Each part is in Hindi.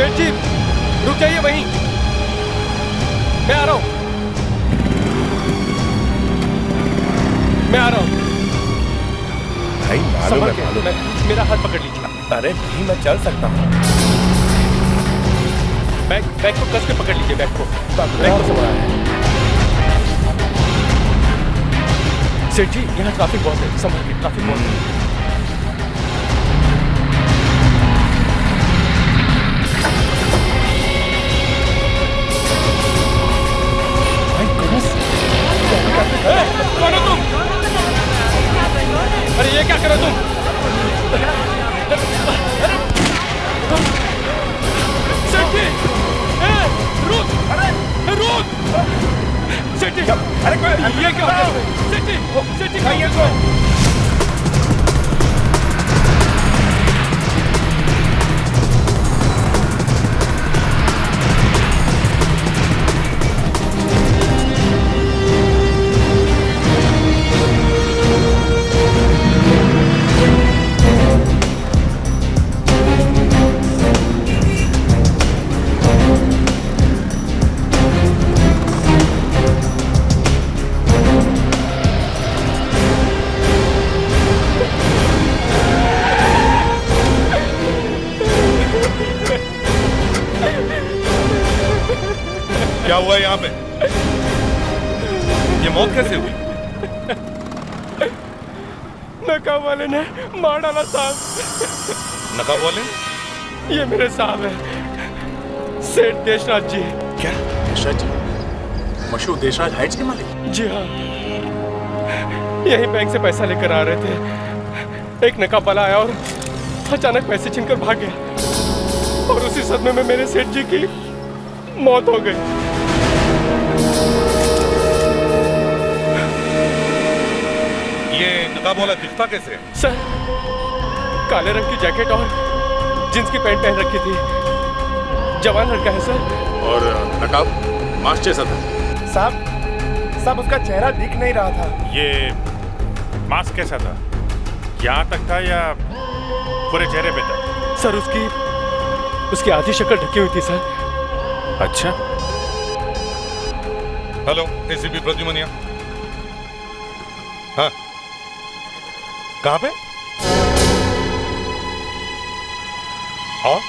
सेठ जी रुक जाइए वहीं, मैं आ रहा हूं, मैं आ रहा हूं। भाई मालूम है, मालूम है। मेरा हाथ पकड़ लीजिए। अरे नहीं, मैं चल सकता हूँ। बैग को कस के पकड़ लीजिए, बैग को संभाला है। सेठ जी यहाँ ट्रैफिक बहुत है, संभल के, ट्रैफिक बहुत है। कौन हो तुम? अरे ये क्या करो तुम? सेठ जी, रुक! रुक! सेठ जी, अरे ये क्या हो गया? सेठ जी खाइए इसको। क्या हुआ यहाँ पे? ये मौत कैसे हुई? नकाब वाले ने मार डाला साहब। नकाब वाले? ये मेरे साहब है, सेठ देशराज जी। क्या? देशराज जी? मशहूर देशराज हाइट्स के मालिक? जी हाँ, यही बैंक से पैसा लेकर आ रहे थे। एक नकाब वाला आया और अचानक पैसे छीनकर भाग गया और उसी सदमे में मेरे सेठ जी की मौत हो गई। ये नकाब वाला दिखता कैसे? सर, काले रंग की जैकेट और जींस की पैंट पहन रखी थी। जवान लड़का है सर। और नकाब मास्क जैसा था? साहब उसका चेहरा दिख नहीं रहा था। ये मास्क कैसा था? यहाँ तक था या पूरे चेहरे पे था? सर उसकी आधी शक्ल ढकी हुई थी सर। अच्छा। हेलो, एसीपी प्रद्युमनिया। हाँ, कहाँ पे? और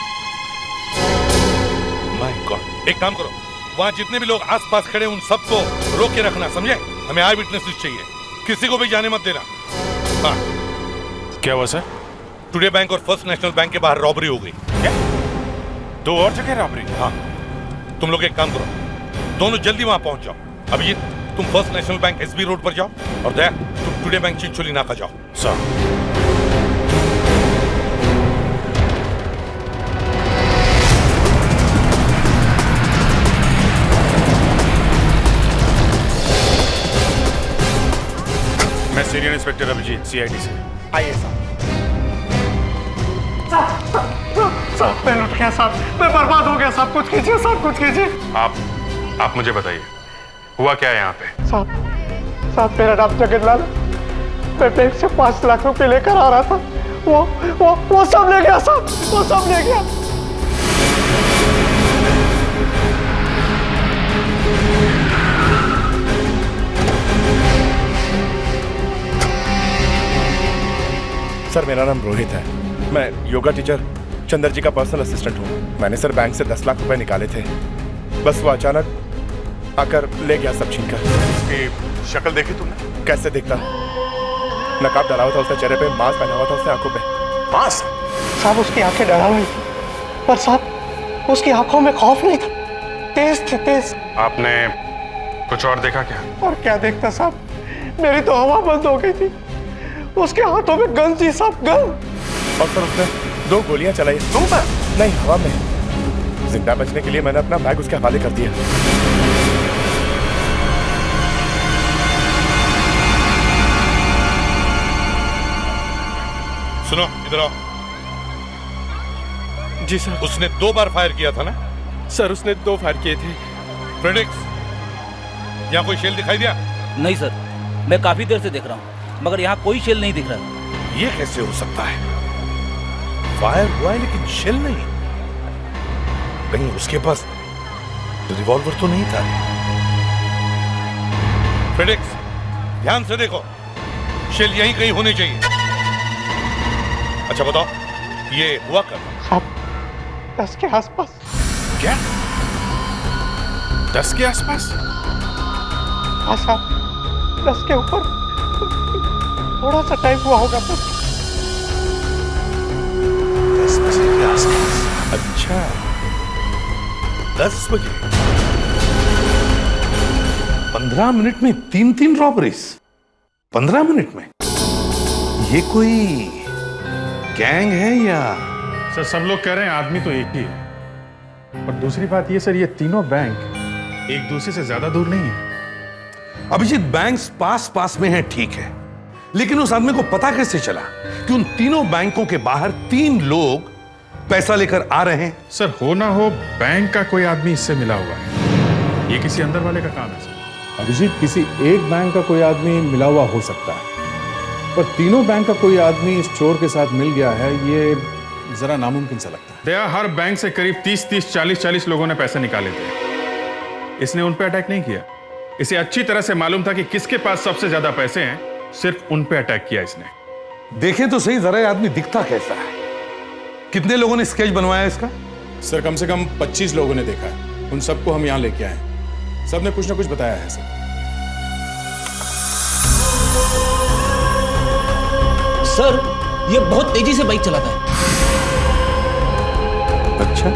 माय गॉड, एक काम करो, वहां जितने भी लोग आसपास खड़े उन सबको रोक के रखना, समझे? हमें आई विटनेसेस चाहिए, किसी को भी जाने मत देना। हाँ। क्या हुआ सर? टुडे बैंक और फर्स्ट नेशनल बैंक के बाहर रॉबरी हो गई। क्या? दो और जगह रॉबरी? हाँ, तुम लोग एक काम करो, दोनों जल्दी वहां पहुंच जाओ। अभिजीत, तुम first national bank SB road पर जाओ और दया तुम टुडे बैंक चिंचोली नाका जाओ। सर। मैं सीनियर इंस्पेक्टर अभिजीत, सीआईडी से। आइए साहब। साहब मैं लुट गया साहब, मैं बर्बाद हो गया साहब, कुछ कीजिए साहब, कुछ कीजिए। आप मुझे बताइए, हुआ क्या है यहाँ पे? साहब मेरा नाम जगन्नाथ, मैं बैंक से 5 लाख रुपए लेकर आ रहा था, वो सब ले गया साहब, वो सब ले गया। सर मेरा नाम रोहित है, मैं योगा टीचर चंद्र जी का पर्सनल असिस्टेंट हूँ। मैंने सर बैंक से 10 लाख रुपए निकाले थे, बस वो अचानक आकर ले गया सब छीनकर। उसकी शक्ल देखी तुमने? कैसे देखता? नकाब डाला हुआ था उसके चेहरे पे, मास्क पहना हुआ था उसने आंखों पे। मास्क? साहब उसकी आंखें डरावनी हुई थी, पर साहब उसकी आंखों में खौफ नहीं था, तेज थे, तेज। आपने कुछ और देखा क्या? और क्या देखता साहब, मेरी तो हवा बंद हो गई थी, उसके हाथों में गन थी साहब, गन। और सर उसने 2 गोलियां चलाई। तुम पर? नहीं, हवा में। जिंदा बचने के लिए मैंने अपना बैग उसके हवाले कर दिया। सुनो, इधर आओ। जी सर। उसने 2 बार फायर किया था ना? सर उसने 2 फायर किए थे। फ्रेडिक्स, यहाँ कोई शेल दिखाई दिया? नहीं सर, मैं काफी देर से देख रहा हूँ, मगर यहाँ कोई शेल नहीं दिख रहा। ये कैसे हो सकता है? फायर हुआ है लेकिन शेल नहीं। कहीं उसके पास रिवॉल्वर तो नहीं था? फेडेक्स, ध्यान से देखो, शेल यहीं कहीं होनी चाहिए। अच्छा बताओ, ये हुआ कब? 10 के आसपास। क्या 10 के आसपास? हाँ साहब, 10 के ऊपर थोड़ा सा टाइम हुआ होगा बस। 10 बजे के आसपास? अच्छा, 10 बजे। 15 मिनट में 3 रॉबरीज। 15 मिनट में? ये कोई गैंग है या? सर सब लोग कह रहे हैं आदमी तो एक ही है, और दूसरी बात ये सर, ये तीनों बैंक एक दूसरे से ज्यादा दूर नहीं है। अभिजीत, बैंक्स पास पास में हैं, ठीक है, लेकिन उस आदमी को पता कैसे चला कि उन तीनों बैंकों के बाहर 3 लोग पैसा लेकर आ रहे हैं? सर हो ना हो बैंक का कोई आदमी इससे मिला हुआ है, ये किसी अंदर वाले का काम है सर। अभिजीत, किसी एक बैंक का कोई आदमी मिला हुआ हो सकता है, पर तीनों बैंक का कोई आदमी इस चोर के साथ मिल गया है, ये जरा नामुमकिन सा लगता है। दया, हर बैंक से करीब 30-30, 40-40 लोगों ने पैसे निकाले थे। इसने उन पे अटैक नहीं किया। इसे अच्छी तरह से मालूम था कि किसके पास सबसे ज्यादा पैसे हैं, सिर्फ उन पे अटैक किया इसने। देखें तो सही, जरा ये आदमी दिखता कैसा है? कितने लोगों ने स्केच बनवाया इसका? सर कम से कम 25 लोगों ने देखा है, उन सबको हम यहाँ लेके आए हैं। सबने कुछ ना कुछ बताया है सर। सर ये बहुत तेजी से बाइक चलाता है। अच्छा,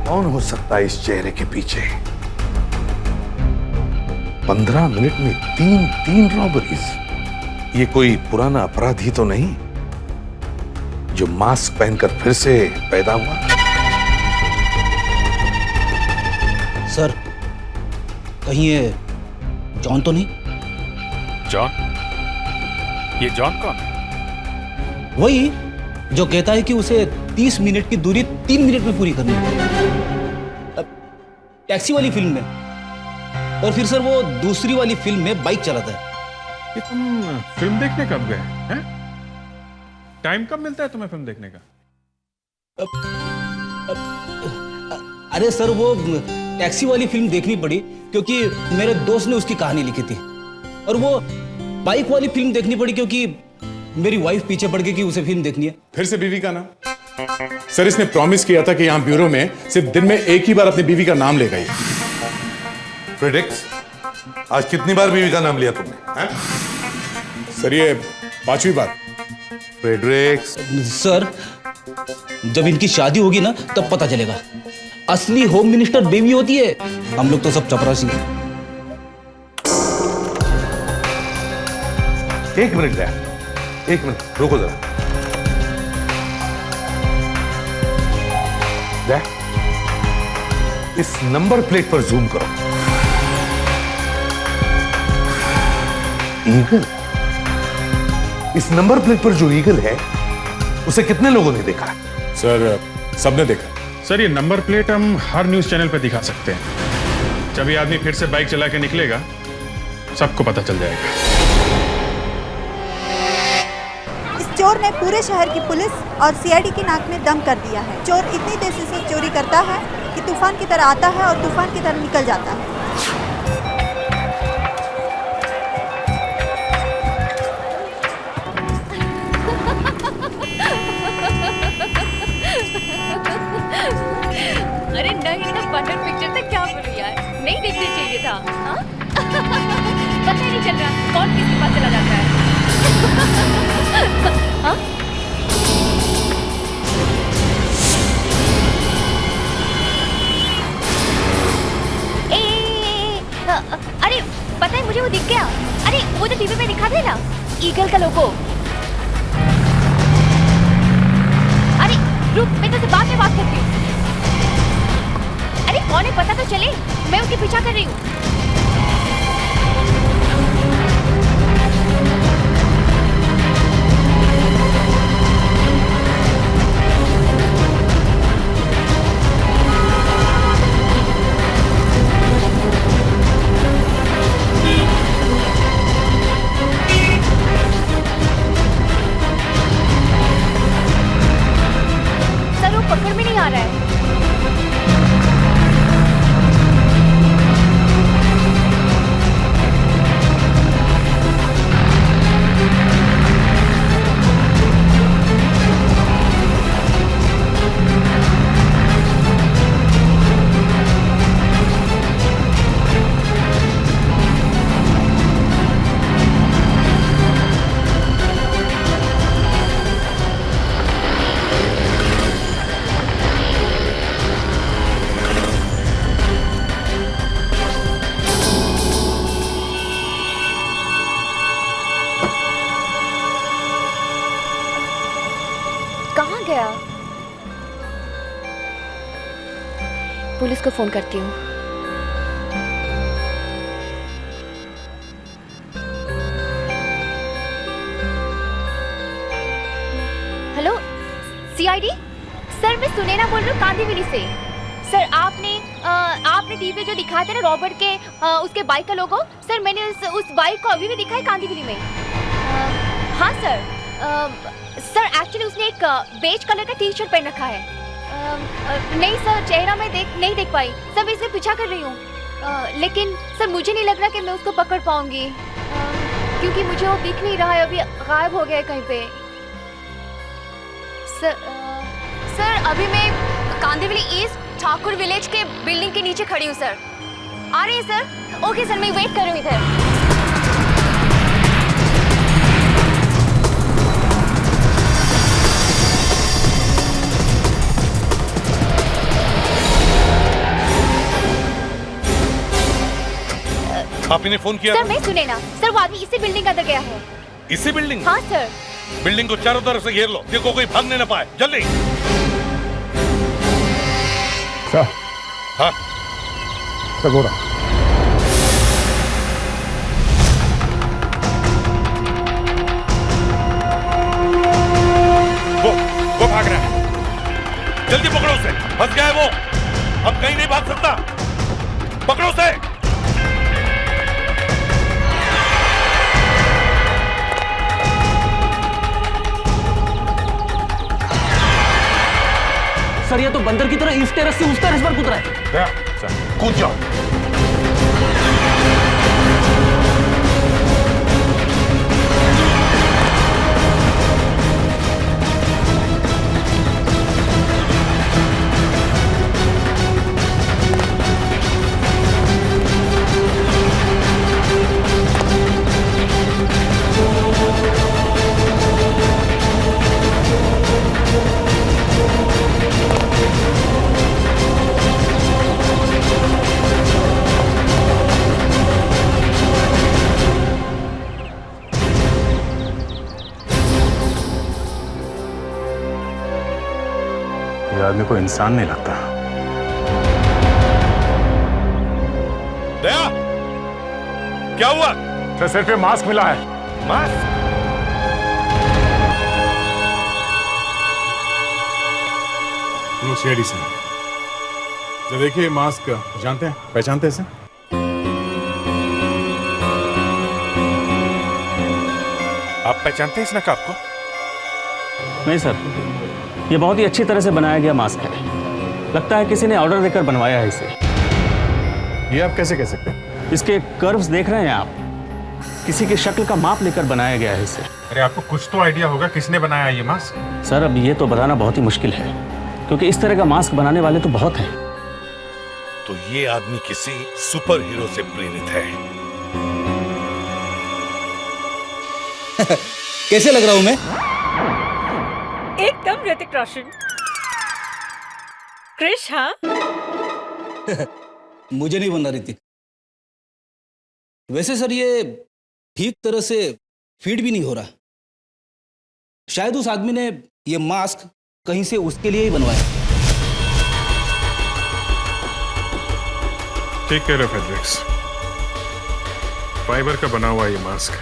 कौन हो सकता है इस चेहरे के पीछे? 15 मिनट में 3 रॉबरीज। ये कोई पुराना अपराधी तो नहीं जो मास्क पहनकर फिर से पैदा हुआ? सर कहीं ये जॉन तो नहीं? जॉन? ये जॉन कौन है? वही जो कहता है कि उसे 30 मिनट की दूरी 3 मिनट में पूरी करनी है, टैक्सी वाली फिल्म में। और फिर सर वो दूसरी वाली फिल्म में बाइक चलाता है। ये तुम फिल्म देखने कब गए हैं? टाइम कब मिलता है तुम्हें फिल्म देखने का? अरे सर वो टैक्सी वाली फिल्म देखनी पड़ी क्योंकि मेरे दोस्त ने उसकी कहानी लिखी थी, और वो बाइक वाली फिल्म देखनी पड़ी क्योंकि मेरी वाइफ पीछे पड़ गई कि उसे फिल्म देखनी है। फिर से बीवी का नाम? सर इसने प्रॉमिस किया था कि यहाँ ब्यूरो में सिर्फ दिन में एक ही बार अपनी बीवी का नाम लेगा। फ्रेडेक्स, आज कितनी बार बीवी का नाम लिया तुमने? हैं? सर ये 5वीं बार। फ्रेडेक्स, सर जब इनकी शादी होगी ना तब पता चलेगा, असली होम मिनिस्टर बेबी होती है, हम लोग तो सब चपरासी हैं। एक मिनट दया, एक मिनट रुको जरा। दया, इस नंबर प्लेट पर जूम करो। ईगल? इस नंबर प्लेट पर जो ईगल है उसे कितने लोगों ने देखा है? सर सबने देखा। सर ये नंबर प्लेट हम हर न्यूज चैनल पे दिखा सकते हैं। जब ये आदमी फिर से बाइक चला के निकलेगा सबको पता चल जाएगा। इस चोर ने पूरे शहर की पुलिस और सीआईडी की नाक में दम कर दिया है। चोर इतनी तेजी से चोरी करता है कि तूफान की तरह आता है और तूफान की तरह निकल जाता है। अरे नहीं ना, बटर पिक्चर था, क्या बोलूं यार, नहीं देखना चाहिए था। हाँ? पता ही नहीं चल रहा कौन किसके पास चला जाता है। हाँ? अरे पता है मुझे वो दिख गया। अरे वो जो टीवी में दिखा थे ना, ईगल का लोगो। अरे रुक, मैं तुझसे बाद में बात करती हूँ। अरे कौन है पता तो चले, मैं उसके पीछा कर रही हूँ। पुलिस को फोन करती हूँ। हेलो, सीआईडी सर, मैं सुनैना बोल रही हूँ कांदीवली से। सर आपने टीवी पे जो दिखाया था ना रॉबर्ट के उसके बाइक का लोगो, सर मैंने उस बाइक को अभी भी दिखा है कांदीवली में। हाँ सर, सर एक्चुअली उसने एक बेज कलर का टी शर्ट पहन रखा है। नहीं सर, चेहरा मैं नहीं देख पाई सर, मैं इससे पीछा कर रही हूँ। लेकिन सर मुझे नहीं लग रहा कि मैं उसको पकड़ पाऊंगी, क्योंकि मुझे वो दिख नहीं रहा है, अभी गायब हो गया है कहीं पे। सर अभी मैं कांदीवली ईस्ट ठाकुर विलेज के बिल्डिंग के नीचे खड़ी हूँ सर। आ रही है सर? ओके सर, मैं वेट कर रही हूँ इधर। आपने फोन किया? सर मैं सुनैना। सर वो आदमी इसी बिल्डिंग के अंदर गया है। इसी बिल्डिंग? हाँ सर। बिल्डिंग को चारों तरफ से घेर लो, देखो कोई भागने ना पाए, जल्दी। सर। हाँ सर बोला। वो भाग रहा है, जल्दी पकड़ो उसे, फंस गया है वो, अब कहीं नहीं भाग सकता, पकड़ो उसे। सर ये तो बंदर की तरह इस टेरेस से उस टेरेस पर कूद रहा है। कूद जाओ। आदमी को इंसान नहीं लगता। दया, क्या हुआ? सर सिर पे मास्क मिला है। मास्क? नो सीआईडी से। तो देखिए मास्क जानते हैं, पहचानते हैं इसे? आप पहचानते हैं इस नकाब को? नहीं सर, ये बहुत ही अच्छी तरह से बनाया गया मास्क है। लगता है किसी ने ऑर्डर देकर बनवाया है इसे। ये आप कैसे कह सकते हैं? इसके कर्व्स देख रहे हैं आप, किसी की शक्ल का माप लेकर बनाया गया है इसे। अरे आपको कुछ तो आइडिया होगा किसने बनाया ये मास्क? सर अब ये तो बताना बहुत ही मुश्किल है, क्योंकि इस तरह का मास्क बनाने वाले तो बहुत हैं। तो ये आदमी किसी सुपर हीरो से प्रेरित है। कैसे लग रहा हूं मैं? एकदम ऋतिक रोशन। क्रिश, हाँ? मुझे नहीं बनना ऋतिक। वैसे सर ये ठीक तरह से फीड भी नहीं हो रहा। शायद उस आदमी ने ये मास्क कहीं से उसके लिए ही बनवाया। ठीक कह रहे फेड्रिक्स, फाइबर का बना हुआ ये मास्क,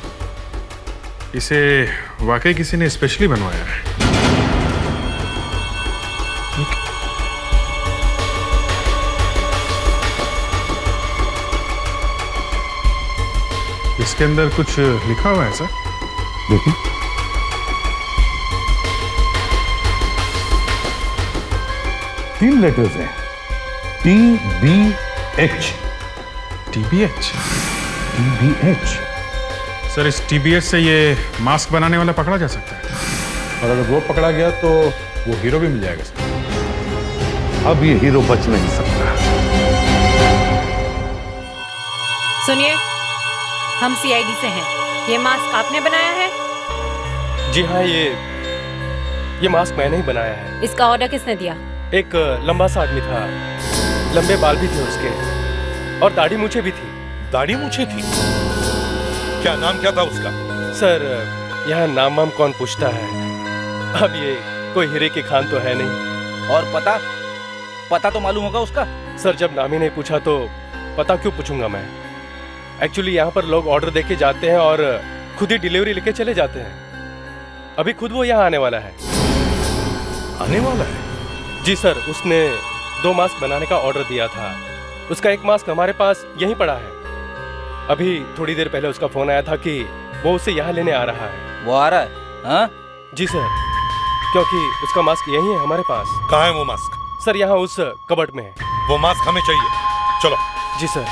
इसे वाकई किसी ने स्पेशली बनवाया है। इसके अंदर कुछ लिखा हुआ है सर? देखिए, तीन लेटर्स हैं, TBH। TBH? TBH। सर इस TBH से ये मास्क बनाने वाला पकड़ा जा सकता है? और अगर वो पकड़ा गया तो वो हीरो भी मिल जाएगा सर। अब ये हीरो बच नहीं सकता। सुनिए, हम CID से हैं। ये मास्क आपने बनाया है? जी हाँ, ये मास्क मैंने ही बनाया है। इसका ऑर्डर किसने दिया? एक लंबा सा आदमी था, लंबे बाल भी थे उसके, और दाढ़ी मूछें भी थी। दाढ़ी मूछें थी? क्या नाम क्या था उसका? सर यहाँ नाम वाम कौन पूछता है, अब ये कोई हीरे की खान तो है नहीं। और पता? पता तो मालूम होगा उसका। सर जब नाम ही नहीं पूछा तो पता क्यों पूछूंगा मैं? एक्चुअली यहाँ पर लोग ऑर्डर देके जाते हैं और खुद ही डिलीवरी लेके चले जाते हैं। अभी खुद वो यहाँ आने वाला है। आने वाला है? जी सर, उसने 2 मास्क बनाने का ऑर्डर दिया था। उसका 1 मास्क हमारे पास यहीं पड़ा है। अभी थोड़ी देर पहले उसका फोन आया था कि वो उसे यहाँ लेने आ रहा है। वो आ रहा है? हाँ जी सर, क्योंकि उसका मास्क यही है हमारे पास। कहाँ है वो मास्क? सर यहाँ उस कबर्ड में है। वो मास्क हमें चाहिए, चलो। जी सर।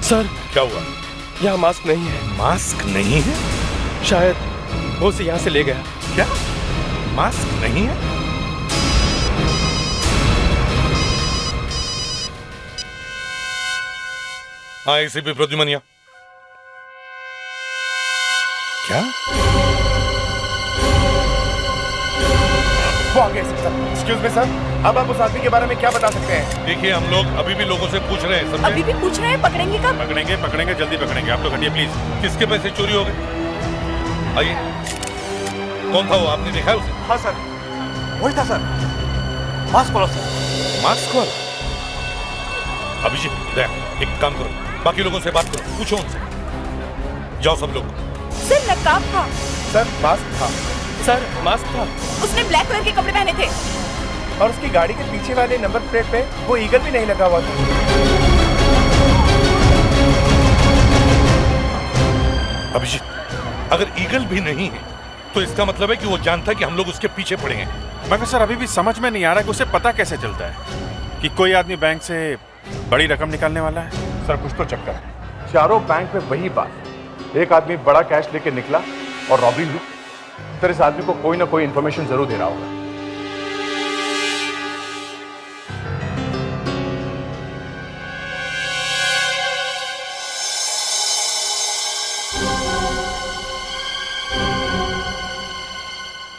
सर क्या हुआ? यहाँ मास्क नहीं है। मास्क नहीं है? शायद वो उसे यहाँ से ले गया। क्या मास्क नहीं है? हाँ, एसीपी प्रद्युमनिया। क्या? वो आ गए सर। एक्सक्यूज मी सर, अब आप उस आदमी के बारे में क्या बता सकते हैं? देखिए, हम लोग अभी भी लोगों से पूछ रहे हैं, समझे? अभी भी पूछ रहे हैं, पकड़ेंगे कब? पकड़ेंगे, जल्दी पकड़ेंगे। आप लोग हटिए प्लीज। किसके पैसे चोरी हो गए? आइए। कौन था वो, आपने देखा है उसे? हाँ सर, वही था सर। मास्क वाला सर। मास्क वाला? अभिजीत, देख, एक काम करो, बाकी लोगों से बात करो, पूछो उनसे। जाओ सब लोग। सर नकाब था। सर मास्क था। सर मास्क था। उसने ब्लैक कलर के कपड़े पहने थे और उसकी गाड़ी के पीछे वाले नंबर प्लेट पे वो ईगल भी नहीं लगा हुआ था। अभिजीत, अगर ईगल भी नहीं है तो इसका मतलब है कि वो जानता है कि हम लोग उसके पीछे पड़े हैं। मगर सर अभी भी समझ में नहीं आ रहा कि उसे पता कैसे चलता है कि कोई आदमी बैंक से बड़ी रकम निकालने वाला है। सर कुछ तो चक्कर है। चारों बैंक में वही बात, एक आदमी बड़ा कैश लेके निकला और रॉबरी हुई। सर इस आदमी को कोई ना कोई इंफॉर्मेशन जरूर दे रहा होगा।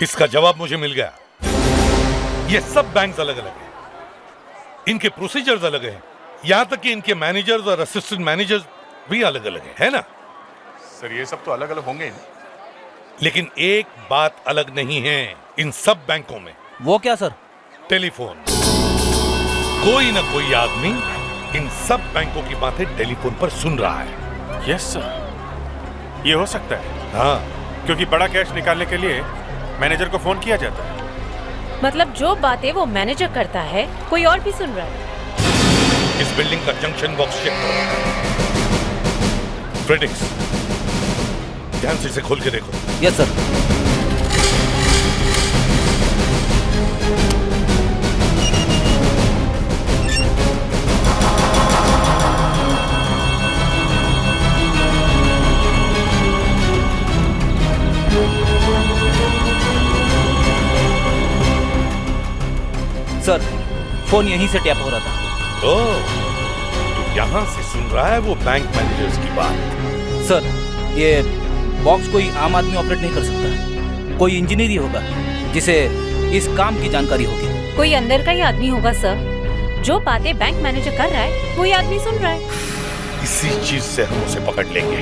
इसका जवाब मुझे मिल गया। ये सब बैंक्स अलग अलग हैं, इनके प्रोसीजर्स अलग हैं, यहां तक कि इनके मैनेजर्स और असिस्टेंट मैनेजर्स भी अलग अलग हैं, है ना? सर ये सब तो अलग अलग होंगे ही ना। लेकिन एक बात अलग नहीं है इन सब बैंकों में। वो क्या सर? टेलीफोन। कोई ना कोई आदमी इन सब बैंकों की बातें टेलीफोन पर सुन रहा है। यस सर, ये हो सकता है। हाँ, क्योंकि बड़ा कैश निकालने के लिए मैनेजर को फोन किया जाता है। मतलब जो बातें वो मैनेजर करता है कोई और भी सुन रहा है। इस बिल्डिंग का जंक्शन बॉक्स चेक करो। फ्रेडिक्स, ध्यान से इसे खोल के देखो। Yes sir. सर फोन यहीं से टैप हो रहा था। ओह, तो यहां से सुन रहा है वो बैंक मैनेजर्स की बात। सर ये बॉक्स कोई आम आदमी ऑपरेट नहीं कर सकता, कोई इंजीनियर ही होगा जिसे इस काम की जानकारी होगी। कोई अंदर का ही आदमी होगा सर। जो बातें बैंक मैनेजर कर रहा है वही आदमी सुन रहा है। इसी चीज से हम उसे पकड़ लेंगे।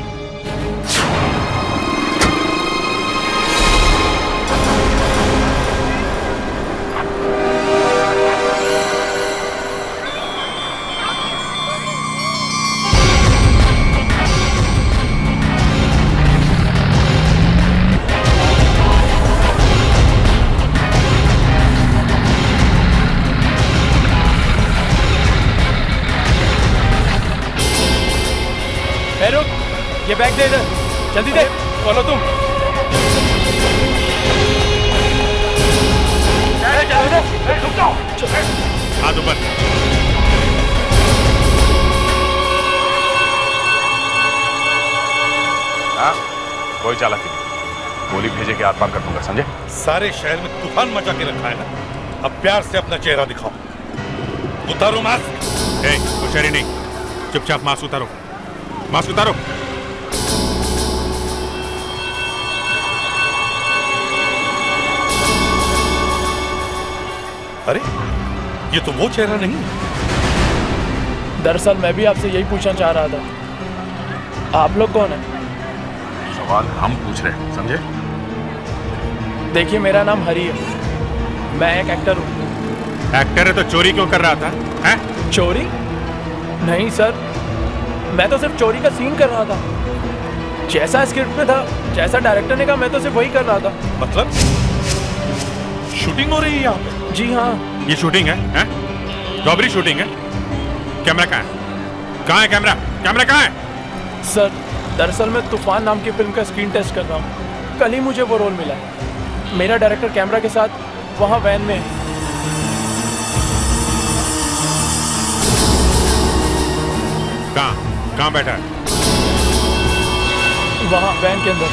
रुक, ये बैग दे इधर, जल्दी दे। कौन हो तुम? हाथ ऊपर। हाँ, कोई चालाकी नहीं, गोली भेजे के आर पार कर दूंगा, समझे? सारे शहर में तूफान मचा के रखा है ना, अब प्यार से अपना चेहरा दिखाओ। उतारो मास्क। होशियारी नहीं, चुपचाप मास्क उतारो, मास्क उतारो। अरे ये तो वो चेहरा नहीं। दरअसल मैं भी आपसे यही पूछना चाह रहा था, आप लोग कौन हैं? सवाल हम पूछ रहे हैं, समझे? देखिए, मेरा नाम हरी है, मैं एक एक्टर हूँ। एक्टर है तो चोरी क्यों कर रहा था? हैं? चोरी? नहीं सर, मैं तो सिर्फ चोरी का सीन कर रहा था। जैसा स्क्रिप्ट में था, जैसा डायरेक्टर ने कहा, मैं तो सिर्फ वही कर रहा था। मतलब शूटिंग हो रही है यहाँ पे? जी हाँ। ये शूटिंग है? हैं? रॉबरी शूटिंग है? कैमरा कहाँ है? कहाँ है कैमरा? कैमरा कहाँ है? सर, दरअसल मैं तूफान नाम की फिल्म का स्क्रीन टेस्ट कर रहा हूँ। कल ही मुझे वो रोल मिला। मेरा डायरेक्टर कैमरा के साथ वहाँ वैन में है। कहाँ बैठा है? वहाँ वैन के अंदर।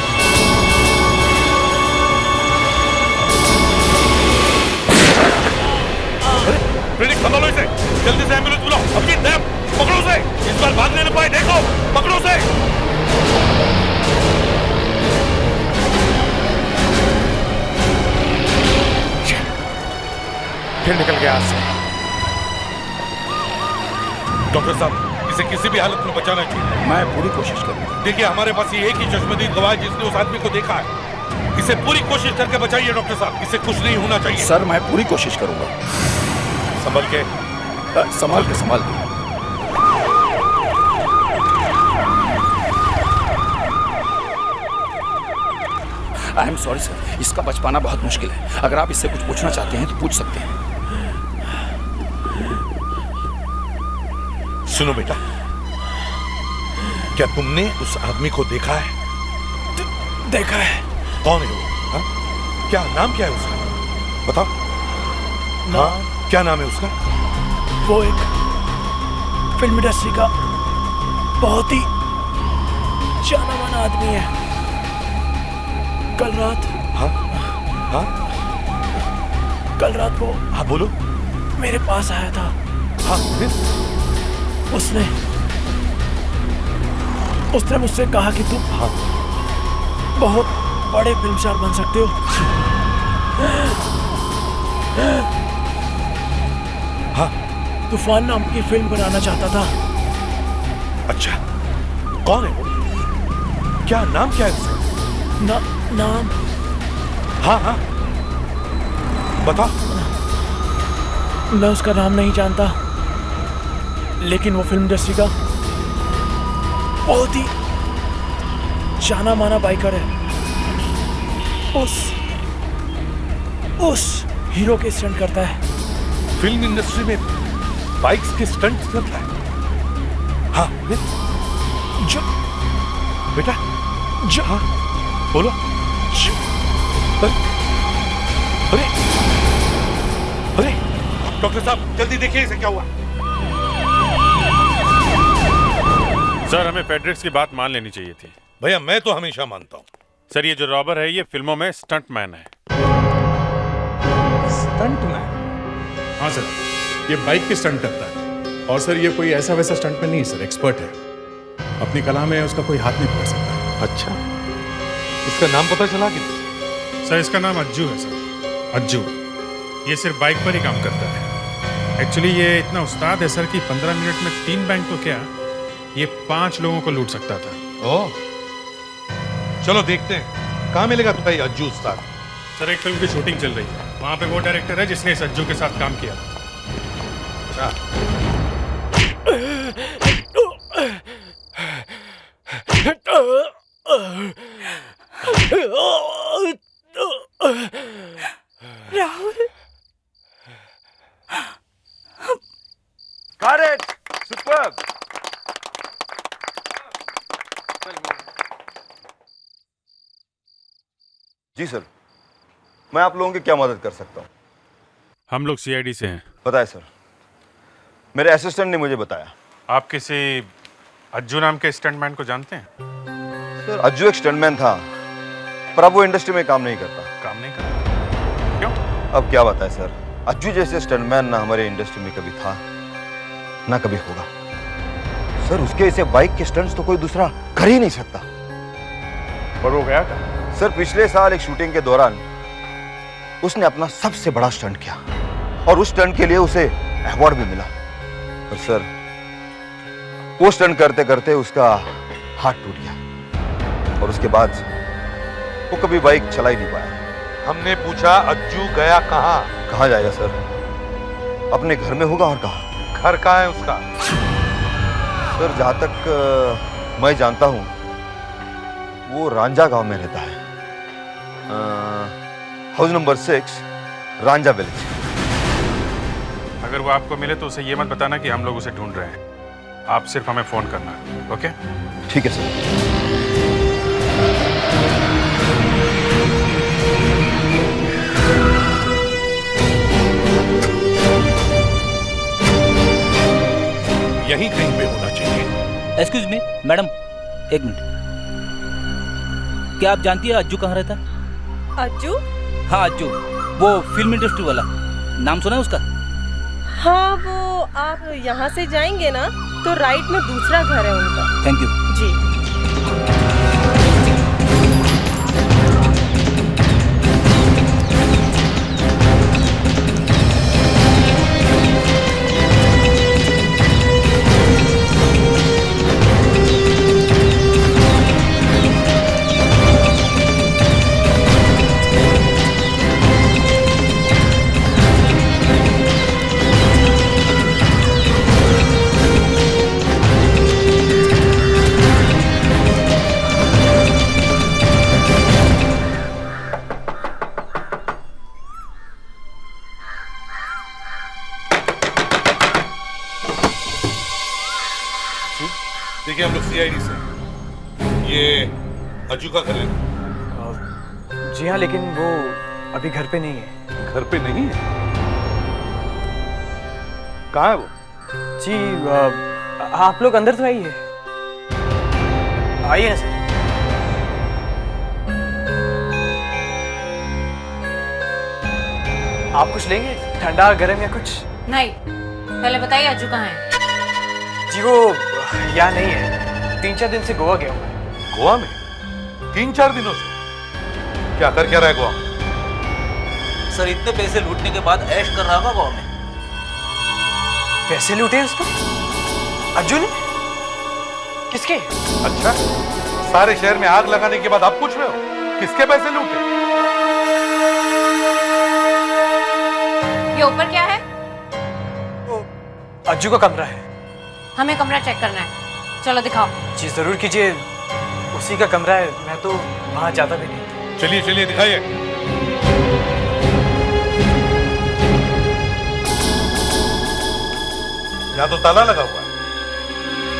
संभालो इसे, जल्दी से एम्बुलेंस बुलाओ। अभी पकड़ो उसे, इस बार भागने न पाए, देखो, पकड़ो उसे। फिर निकल गया हाथ से। डॉक्टर साहब, इसे किसी भी हालत में बचाना चाहिए। मैं पूरी कोशिश करूंगा। देखिए, हमारे पास ये एक ही चश्मदीद गवाह है जिसने उस आदमी को देखा है। इसे पूरी कोशिश करके बचाइए डॉक्टर साहब, इसे कुछ नहीं होना चाहिए। सर, मैं पूरी कोशिश करूंगा। संभल के। संभाल के। आई एम सॉरी सर, इसका बच पाना बहुत मुश्किल है। अगर आप इससे कुछ पूछना चाहते हैं तो पूछ सकते हैं। सुनो बेटा, क्या तुमने उस आदमी को देखा है? देखा है। कौन है वो? हा? क्या नाम क्या है उसका? बताओ। हाँ, क्या नाम है उसका? वो एक फिल्म इंडस्ट्री का बहुत ही जाना माना आदमी है। कल रात कल रात वो बोलो। मेरे पास आया था। उसने मुझसे कहा कि तुम बहुत बड़े फिल्म स्टार बन सकते हो। तूफान नाम की फिल्म बनाना चाहता था। अच्छा, कौन है वो? क्या नाम क्या है उसका? नाम? हाँ, बताओ। मैं उसका नाम नहीं जानता, लेकिन वो फिल्म इंडस्ट्री का बहुत ही जाना माना बाइकर है। उस हीरो के स्टंट करता है। फिल्म इंडस्ट्री में बाइक्स के स्टंट करता है? हाँ, जो बेटा, जो हाँ बोलो। अरे डॉक्टर साहब, जल्दी देखिए इसे क्या हुआ। सर, हमें फेडरिक्स की बात मान लेनी चाहिए थी। भैया, मैं तो हमेशा मानता हूँ। सर, ये जो रॉबर है, ये फिल्मों में स्टंट मैन है। Stunt man? हाँ सर, ये बाइक की स्टंट करता है। और सर, ये कोई ऐसा वैसा स्टंटमैन नहीं सर, एक्सपर्ट है। अपनी कला में उसका कोई हाथ नहीं पकड़ सकता। अच्छा, इसका नाम पता चला कि? सर, इसका नाम अज्जू है सर, अज्जू। ये सिर्फ बाइक पर ही काम करता है। एक्चुअली ये इतना उस्ताद है सर कि 15 मिनट में 3 बैंक तो क्या, ये 5 लोगों को लूट सकता था। ओह, चलो देखते हैं कहाँ मिलेगा तुम्हें ये अज्जू उस्ताद। सर, एक फिल्म की शूटिंग चल रही है, वहाँ पे वो डायरेक्टर है जिसने इस अज्जू के साथ काम किया। Rahul, got it, superb. जी सर, मैं आप लोगों की क्या मदद कर सकता हूँ? हम लोग सीआईडी से हैं। बताए सर, मेरे असिस्टेंट ने मुझे बताया। आप किसी अज्जू नाम के स्टंटमैन को जानते हैं? सर, अज्जू एक स्टंटमैन था, पर अब वो इंडस्ट्री में काम नहीं करता। काम नहीं करता? क्यों? अब क्या बताए सर, अज्जू जैसे स्टंटमैन ना हमारे इंडस्ट्री में कभी था ना कभी होगा। सर, उसके ऐसे बाइक के स्टंट्स तो कोई दूसरा कर ही नहीं सकता। और वो गया था? सर, पिछले साल एक शूटिंग के दौरान उसने अपना सबसे बड़ा स्टंट किया और उस स्टंट के लिए उसे अवार्ड भी मिला। पर सर, वो स्टंट करते करते उसका हाथ टूट गया। और उसके बाद वो कभी बाइक चला ही नहीं पाया। हमने पूछा अज्जू गया कहाँ? कहाँ जाएगा सर, अपने घर में होगा और कहाँ। घर कहाँ है उसका? सर जहाँ तक मैं जानता हूँ वो रांझा गांव में रहता है, हाउस नंबर 6, रांझा विलेज। अगर वो आपको मिले तो उसे ये मत बताना कि हम लोग उसे ढूंढ रहे हैं। आप सिर्फ हमें फोन करना, ओके? ठीक है सर। यहीं कहीं पे होना चाहिए। एक्सक्यूज मी मैडम, एक मिनट। क्या आप जानती है अज्जू कहाँ रहता है? अज्जू? हाँ अज्जू, वो फिल्म इंडस्ट्री वाला, नाम सुना है उसका? हाँ, वो आप यहाँ से जाएंगे ना तो राइट में दूसरा घर है उनका। थैंक यू जी। देखिए हम लोग सीआईडी से, ये अज्जू का घर है। जी हाँ, लेकिन वो अभी घर पे नहीं है। घर पे नहीं है? कहाँ है वो? जी आप लोग अंदर तो आइए। आइए ना सर। आप कुछ लेंगे, ठंडा गर्म या कुछ? नहीं, पहले बताइए अज्जू कहाँ है? जी वो यहाँ नहीं है, 3-4 दिन से गोवा गया हुआ है। गोवा में? 3-4 दिनों से? क्या कर क्या रहा है गोवा में? सर इतने पैसे लूटने के बाद ऐश कर रहा होगा गोवा में। पैसे लूटे उसको? अज्जू ने? किसके? अच्छा, सारे शहर में आग लगाने के बाद आप पूछ रहे हो किसके पैसे लूटे? ये ऊपर क्या है? अज्जू का कमरा है। हमें कमरा चेक करना है, चलो दिखाओ। जी जरूर कीजिए, उसी का कमरा है, मैं तो वहां जाता भी नहीं। चलिए चलिए दिखाइए। यहाँ तो ताला लगा हुआ है,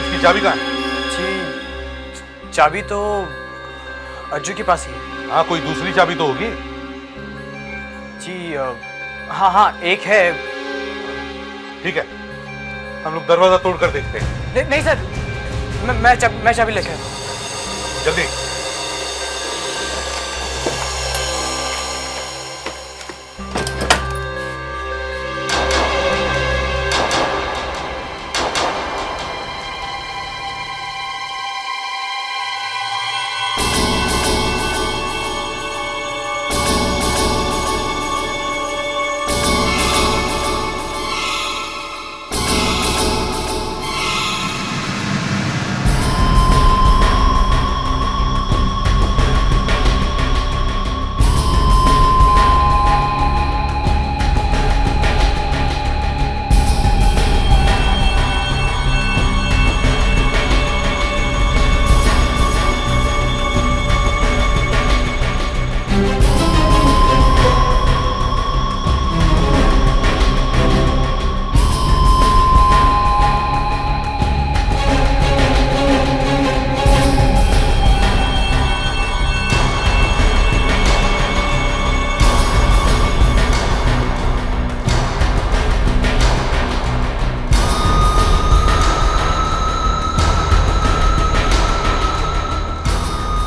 इसकी चाबी कहाँ है? जी चाबी तो अज्जू के पास ही है। हाँ, कोई दूसरी चाबी तो होगी। जी हाँ एक है। ठीक है, हम लोग दरवाजा तोड़ कर देखते हैं। नहीं सर, मैं चाबी लेकर आता हूं। जल्दी।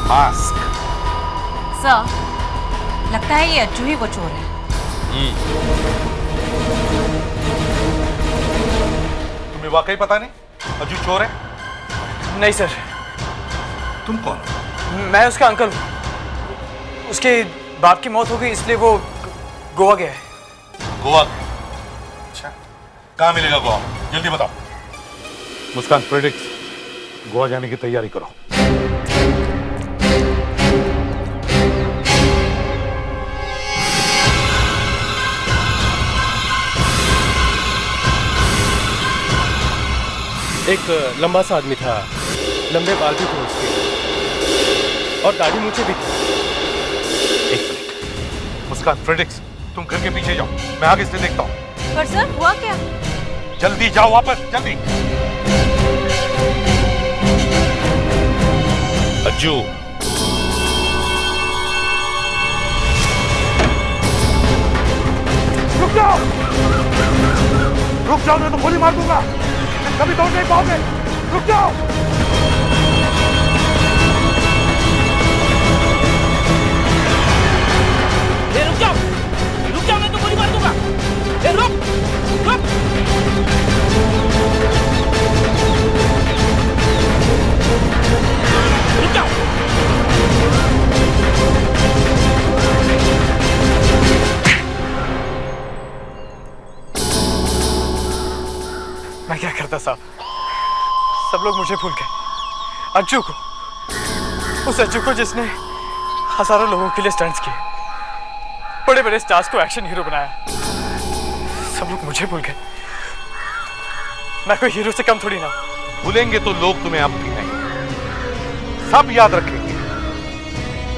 मास्क। सर, लगता है ये अज्जू ही वो चोर है। तुम्हें वाकई पता नहीं अज्जू चोर है? नहीं सर। तुम कौन हो? मैं उसका अंकल हूँ। उसके बाप की मौत हो गई इसलिए वो गोवा गया है। गोवा? अच्छा, कहाँ मिलेगा गोवा? जल्दी बताओ। मुस्कान, प्रेडिक्ट, गोवा जाने की तैयारी करो। एक लंबा सा आदमी था, लंबे बाल भी थे उसके और दाढ़ी मूछे भी थी। एक मिनट, मुस्कान, फ्रेडिक्स, तुम घर के पीछे जाओ, मैं आगे से देखता हूँ। पर सर हुआ क्या? जल्दी जाओ वापस, जल्दी। अज्जू, रुक जाओ, रुक जाओ, मैं तो गोली मार दूंगा, कभी दौड़ नहीं पाओगे, रुक जाओ। रुक जाओ, रुक जाओ, मैं तो गोली मार दूंगा। रुक, रुक। रुक जाओ। मैं क्या करता साहब, सब लोग मुझे भूल गए। अज्जू को, उस अज्जू को जिसने हजारों लोगों के लिए स्टंट्स किए, बड़े बड़े स्टार्स को एक्शन हीरो बनाया, सब लोग मुझे भूल गए। मैं कोई हीरो से कम थोड़ी ना। भूलेंगे तो लोग तुम्हें अब भी नहीं, सब याद रखेंगे।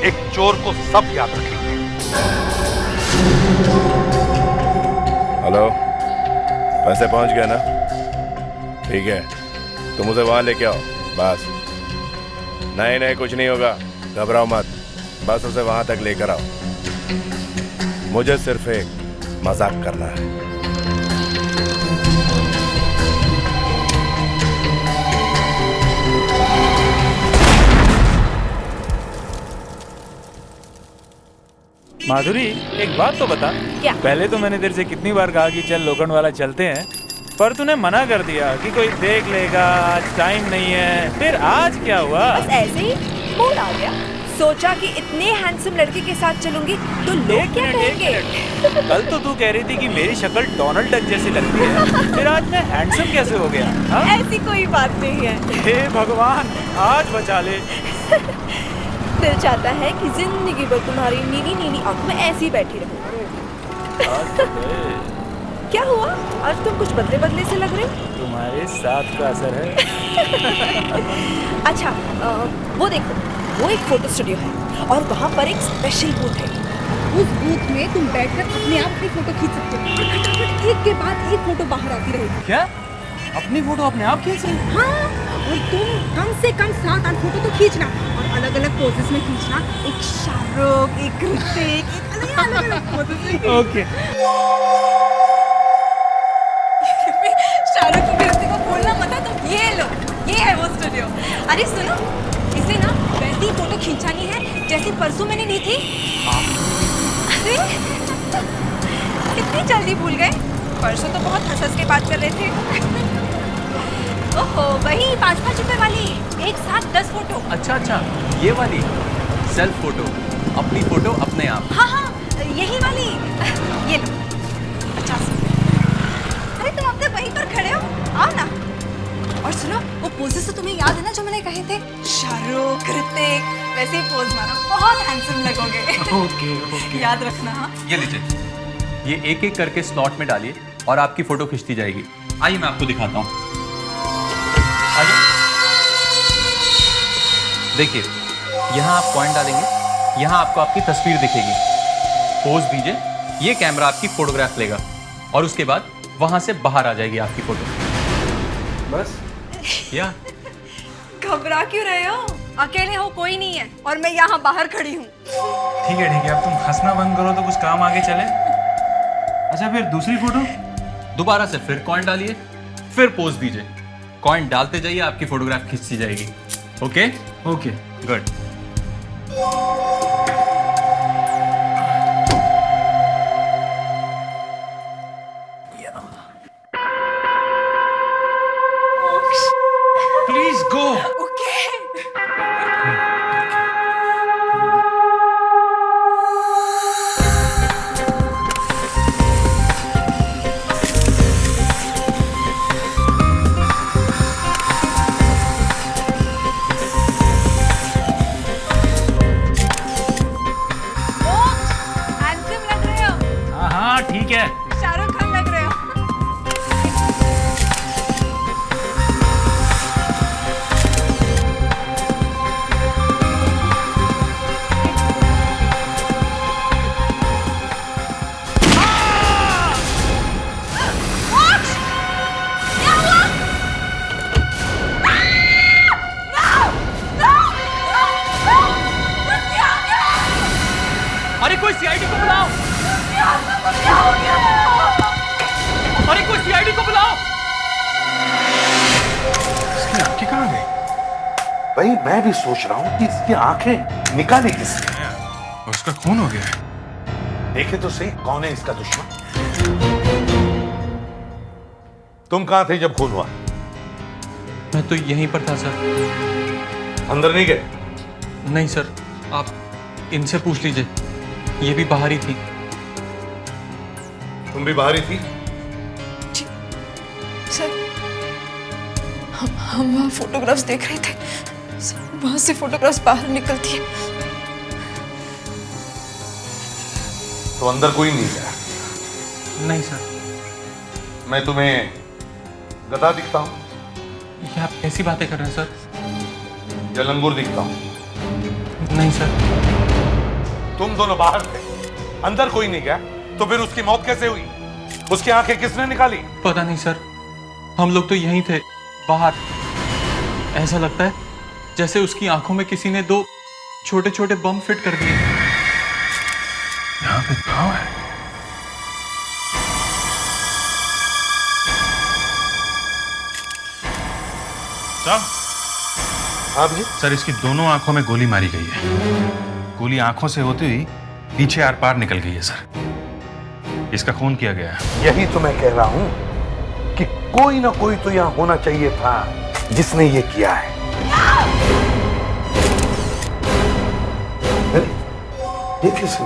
एक चोर को सब याद रखेंगे। हेलो, पैसे पहुंच गए ना? ठीक है, तुम उसे वहां लेके आओ बस। नहीं नहीं, कुछ नहीं होगा, घबराओ मत, बस उसे वहां तक लेकर आओ। मुझे सिर्फ एक मजाक करना है। माधुरी, एक बात तो बता। क्या? पहले तो मैंने तेरे से कितनी बार कहा कि चल लोखंड वाला चलते हैं, पर तूने मना कर दिया कि कोई देख लेगा, आज टाइम नहीं है। फिर आज क्या हुआ? बस ऐसे ही मूड आ गया। सोचा कि इतने हैंडसम लड़के के साथ चलूंगी तो लोग क्या कहेंगे। कल तो तू कह रही थी कि मेरी शक्ल डोनाल्ड डक जैसी लगती है, फिर आज मैं हैंडसम कैसे हो गया? हाँ? ऐसी कोई बात नहीं है। हे भगवान, आज बचा ले। दिल चाहता है कि जिंदगी भर तुम्हारी नीली नीली आंख में ऐसी ही बैठी रहूं। क्या हुआ? आज तुम कुछ बदले बदले से लग रहे हो। तुम्हारे साथ का असर है। अच्छा, वो देखो, वो एक फोटो स्टूडियो है और वहाँ पर एक स्पेशल बूथ है। उस बूथ में तुम बैठकर अपने आप अपनी फोटो खींच सकते हो और फटाफट एक के बाद एक फोटो बाहर आती रहेगी। क्या? अपनी फोटो अपने आप खींच रही? हाँ, और तुम कम से कम 7-8 फोटो तो खींचना और अलग अलग पोजेस में खींचना। एक शाहरुख, एक ऋतिक, एक अलग अलग पोजेस में। ओके। शाहरुख को ऋतिक को बोलना मत है, तो ये लो, ये है वो स्टूडियो। अरे सुनो, इसे ना वैसी फोटो खींचानी है जैसी परसों मैंने ली थी। अरे कितनी जल्दी भूल गए, परसों तो बहुत हंस के बात कर रहे थे। ओहो, वही 5-5 रुपए वाली, एक साथ 10 फोटो। अच्छा, ये वाली सेल्फ फोटो, अपनी फोटो अपने आप। हाँ, यही वाली। ये लो, 50 रुपए। अरे तुम अब तक वहीं पर खड़े हो, आओ ना। और सुनो, वो पोजेस तो तुम्हें याद है ना जो मैंने कहे थे? शाहरुख, ऋतिक, वैसे ही पोज मारो, बहुत हैंडसम लगोगे। ओके। याद रखना। हाँ, ये लीजिए, ये एक एक करके स्लॉट में डालिए और आपकी फोटो खींचती जाएगी। आइए मैं आपको दिखाता हूँ। आइए, देखिए, यहाँ आप पॉइंट डालेंगे, यहाँ आपको आपकी तस्वीर दिखेगी। पोज दीजिए, ये कैमरा आपकी फोटोग्राफ लेगा और उसके बाद वहां से बाहर आ जाएगी आपकी फोटो। बस या। घबरा क्यों रहे हो? अकेले हो, कोई नहीं है और मैं यहाँ बाहर खड़ी हूँ। ठीक है, अब तुम हंसना बंद करो तो कुछ काम आगे चले। अच्छा, फिर दूसरी फोटो? दोबारा से फिर कॉइन डालिए, फिर पोज दीजिए, कॉइन डालते जाइए, आपकी फोटोग्राफ खींचती जाएगी। Okay, good. Please go. Okay. भाई मैं भी सोच रहा हूँ कि इसकी आंखें निकाली किसने। उसका खून हो गया है। देखे तो सही कौन है इसका दुश्मन। तुम कहां थे जब खून हुआ? मैं तो यहीं पर था सर। अंदर नहीं गए? नहीं सर, आप इनसे पूछ लीजिए, ये भी बाहर ही थी। तुम भी बाहर ही थी? सर हम वहाँ फोटोग्राफ्स देख रहे थे, वहां से फोटोग्राफ्स बाहर निकलती है। तो अंदर कोई नहीं गया? नहीं सर। मैं तुम्हें गधा दिखता हूं? ये आप कैसी बातें कर रहे हैं सर? या लंगूर दिखता हूं? नहीं सर। तुम दोनों बाहर थे, अंदर कोई नहीं गया, तो फिर उसकी मौत कैसे हुई? उसकी आंखें किसने निकाली? पता नहीं सर, हम लोग तो यहीं थे बाहर। ऐसा लगता है जैसे उसकी आंखों में किसी ने 2 छोटे छोटे बम फिट कर दिए। यहाँ पे घाव है। आप जी? सर इसकी दोनों आंखों में गोली मारी गई है। गोली आंखों से होती हुई पीछे आर पार निकल गई है सर। इसका खून किया गया है। यही तो मैं कह रहा हूं कि कोई ना कोई तो यहां होना चाहिए था जिसने ये किया है। अरे ये कैसे?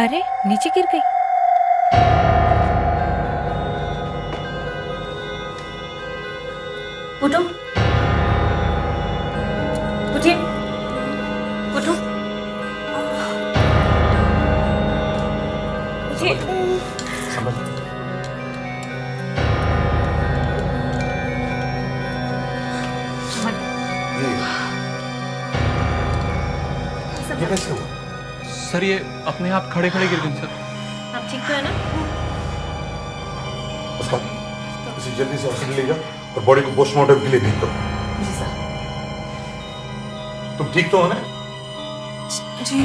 अरे नीचे गिर गई। उठो, उठिए, उठो, उठिए। ये कैसे हुआ? सर ये अपने आप खड़े खड़े गिर गई सर। आप ठीक तो है ना? उसका इसे जल्दी से हॉस्पिटल ले जाओ और बॉडी को पोस्टमार्टम के लिए भेज दो। जी सर। तुम ठीक तो हो ना? जी।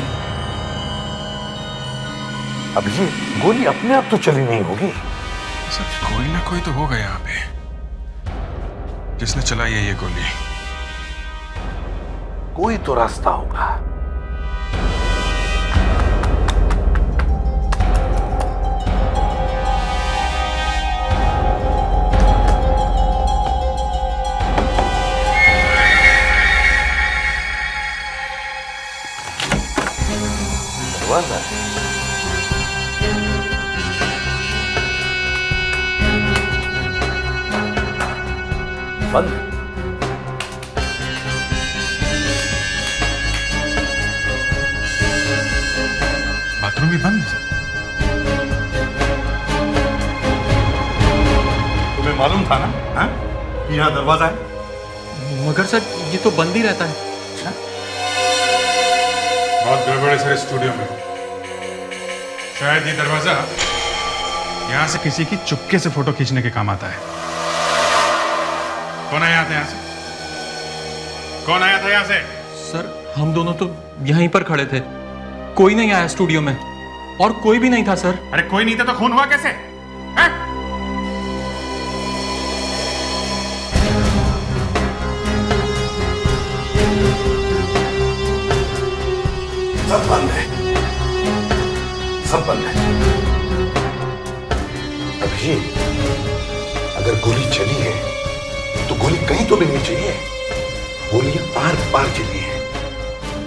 अब ये गोली अपने आप तो चली नहीं होगी। सर कोई ना कोई तो होगा यहाँ पे जिसने चलाई है ये गोली। कोई तो रास्ता होगा। बंद। बाथरूम भी बंद है सर। तुम्हें मालूम था ना हाँ? कि यहाँ दरवाजा है? मगर सर ये तो बंद ही रहता है। बहुत गड़बड़ है सर स्टूडियो में। शायद ये दरवाजा यहाँ से किसी की चुपके से फोटो खींचने के काम आता है। कौन आया था यहाँ से? कौन आया था यहाँ से? सर हम दोनों तो यहीं पर खड़े थे, कोई नहीं आया स्टूडियो में और कोई भी नहीं था सर। अरे कोई नहीं था तो खून हुआ कैसे? है? सब बंद है, सब बंद है। अभिजीत, अगर गोली चली है तो गोली कहीं तो भी नहीं चाहिए। गोली पार पार चली है,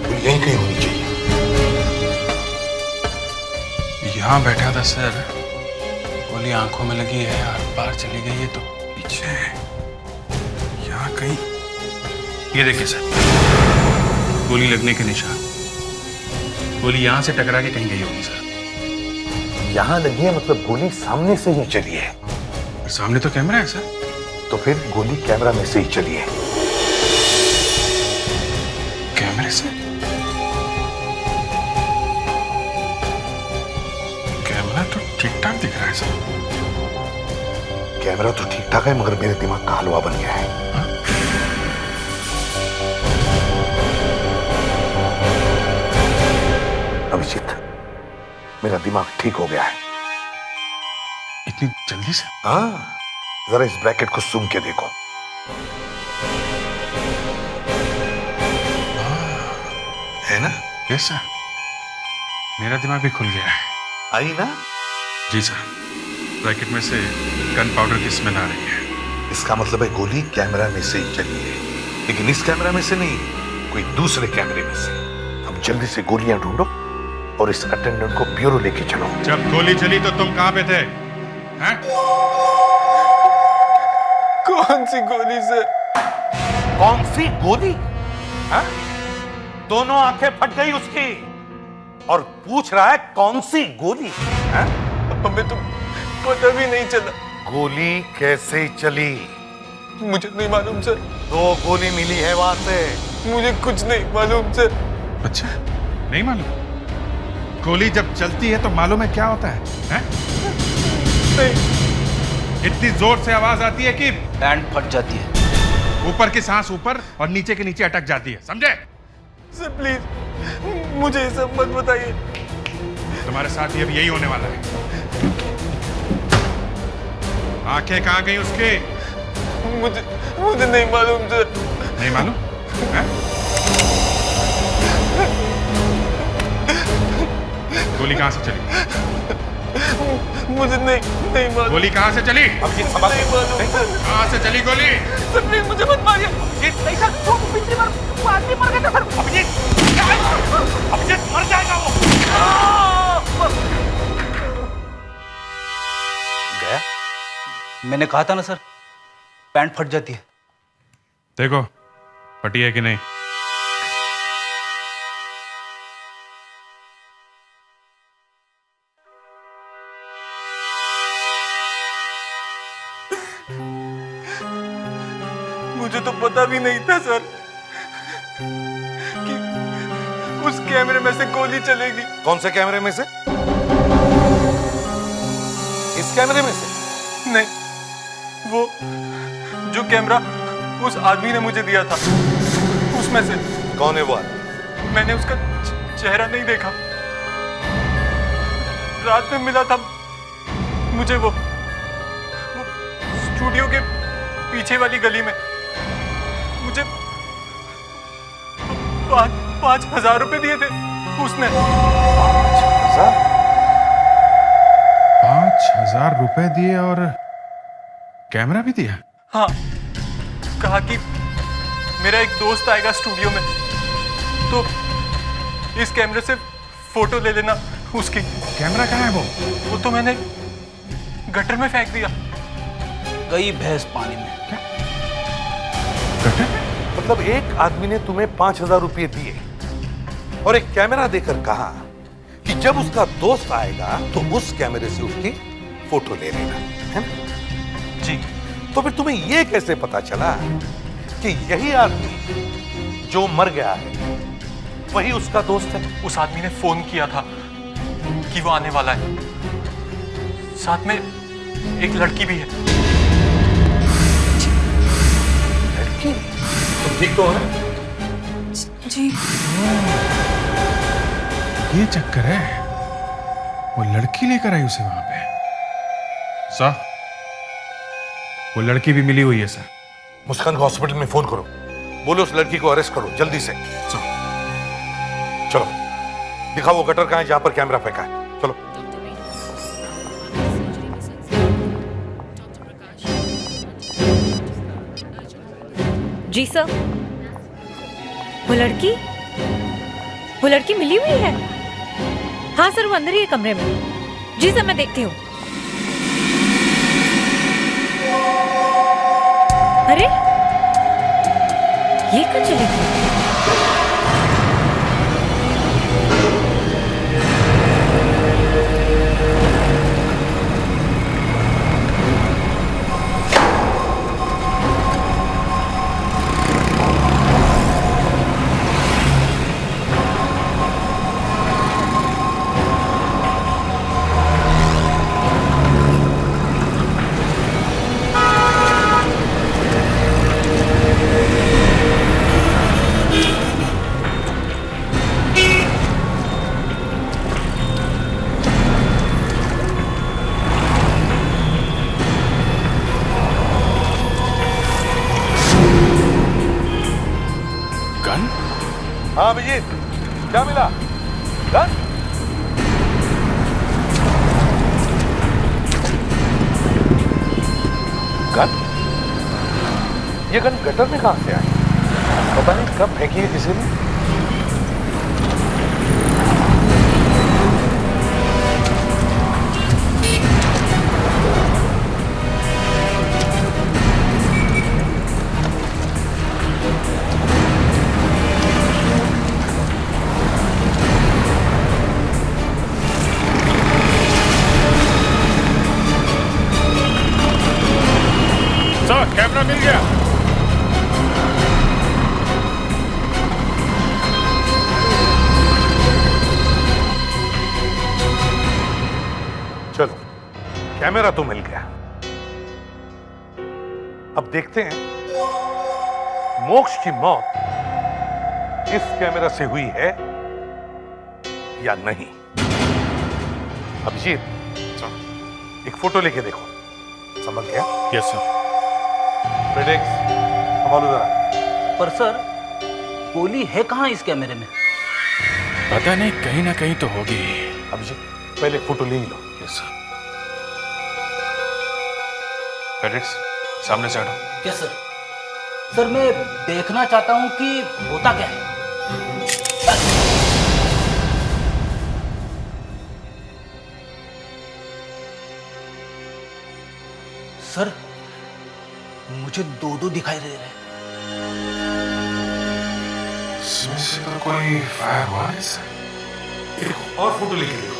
गोली यहीं कहीं होनी चाहिए। यहाँ बैठा था सर, गोली आंखों में लगी है और पार चली गई है तो पीछे है। यहाँ कहीं, ये देखिए सर, गोली लगने के निशान। गोली यहाँ से टकरा के कहीं गई होगी सर। यहाँ लगी है मतलब गोली सामने से ही चली है। सामने तो कैमरा है सर। तो फिर गोली कैमरा में से ही चली है। कैमरे से? कैमरा तो ठीक ठाक दिख रहा है सर। कैमरा तो ठीक ठाक है मगर मेरे दिमाग का हलवा बन गया है। अभिजीत, मेरा दिमाग ठीक हो गया है। इतनी जल्दी से? हाँ, जरा इस ब्रैकेट को सूंघ के देखो। यस सर, मेरा दिमाग भी खुल गया है। आई ना? जी सर, रैकेट में से गन पाउडर की स्मेल आ रही है। इसका मतलब है गोली कैमरा में से ही चली है, लेकिन इस कैमरा में से नहीं, कोई दूसरे कैमरे में से। अब जल्दी से गोलियां ढूंढो और इस अटेंडेंट को ब्यूरो लेके चलो। जब गोली चली तो तुम कहां पे थे? हैं? कौन सी गोली से? कौन सी गोली? हाँ? दोनों आंखें फट गई उसकी और पूछ रहा है कौन सी गोली? हाँ? हमें तो पता भी नहीं चला। गोली कैसे चली? मुझे नहीं मालूम सर। 2 गोली मिली है वहां से। मुझे कुछ नहीं मालूम सर। अच्छा, नहीं मालूम? गोली जब चलती है तो मालूम है क्या होता है? हैं? नहीं। इतनी जोर से आवाज आती है कि बैंड फट जाती है। ऊपर की सांस ऊपर और नीचे के नीचे अटक जाती है, समझे? सर प्लीज मुझे ये सब मत बताइए। तुम्हारे साथ भी अब यही होने वाला है। आंखें कहां गई उसके? मुझे नहीं मालूम सर। नहीं मालूम? हैं? गोली कहां से चली? मुझे नहीं मालूम। गोली कहां से चली? अब ये सवाल नहीं मालूम। कहां से चली गोली? सर प्लीज मुझे मत मारिए। नहीं सर, वो पिछली बार वो आदमी मर गया था सर। अभिजीत मर जाएगा वो। गया? मैंने कहा था ना सर, पैंट फट जाती है। देखो फटी है कि नहीं। मुझे तो पता भी नहीं था सर कि उस कैमरे में से गोली चलेगी। कौन से कैमरे में से? इस कैमरे में से? नहीं, वो जो कैमरा उस आदमी ने मुझे दिया था उसमें से। कौन है वो आदमी? मैंने उसका चेहरा नहीं देखा। रात में मिला था मुझे वो स्टूडियो के पीछे वाली गली में। मुझे 5,000 रुपए दिए थे उसने। 5,000 रुपए दिए और कैमरा भी दिया? हाँ, कहा कि मेरा एक दोस्त आएगा स्टूडियो में तो इस कैमरे से फोटो ले लेना उसकी। कैमरा कहाँ है वो? वो तो मैंने गटर में फेंक दिया। गई भैंस पानी में। क्या? गटर? मतलब एक आदमी ने तुम्हें 5,000 रुपए दिए और एक कैमरा देकर कहा कि जब उसका दोस्त आएगा तो उस कैमरे से उसकी फोटो ले लेना, है ना? जी। तो फिर तुम्हें यह कैसे पता चला कि यही आदमी जो मर गया है वही उसका दोस्त है? उस आदमी ने फोन किया था कि वो आने वाला है। साथ में एक लड़की भी है। लड़की? तुम ठीक तो है? जी। ये चक्कर है, वो लड़की लेकर आई उसे वहां पे। सर, वो लड़की भी मिली हुई है सर। मुस्कान को हॉस्पिटल में फोन करो, बोलो उस लड़की को अरेस्ट करो जल्दी से। चलो दिखाओ वो गटर कहां है जहां पर कैमरा फेंका है। चलो। जी सर। वो लड़की मिली हुई है? हाँ सर, वो अंदर ही है कमरे में। जी सर, मैं देखती हूँ। अरे ये कहाँ चली गई? हाँ अभिजीत, क्या मिला? गन? गन? ये गन गटर में कहां से आई? पता नहीं कब फेंकी है किसी ने। सर कैमरा मिल गया। चलो कैमरा तो मिल गया। अब देखते हैं मोक्ष की मौत इस कैमरा से हुई है या नहीं। अभिजीत एक फोटो लेके देखो। समझ गया? Yes sir. प्रेडिक्स संभालो जरा। पर सर गोली है कहाँ इस कैमरे में? पता नहीं, कहीं ना कहीं तो होगी। अभिजीत पहले फोटो ले ही लो। Yes sir. फेडेक्स सामने से हटो। क्या सर? सर मैं देखना चाहता हूँ कि होता क्या है। सर मुझे दो दिखाई दे रहे हैं। तो कोई फायर हुआ है सर। एक और फोटो लेके लो।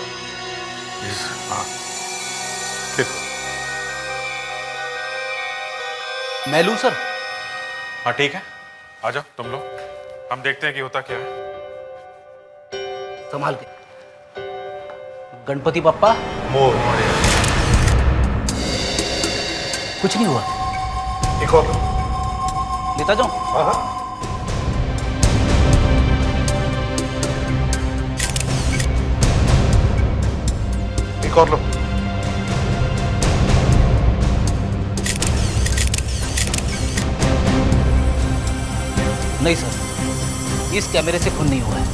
यस हाँ। देखो। मैं लूं सर? हाँ ठीक है, आ जाओ तुम लोग, हम देखते हैं कि होता क्या है। संभाल के। गणपति बप्पा मोर। कुछ नहीं हुआ। एक और लेता जाऊं? हाँ। एक और लो। नहीं सर, इस कैमरे से खून नहीं हुआ है।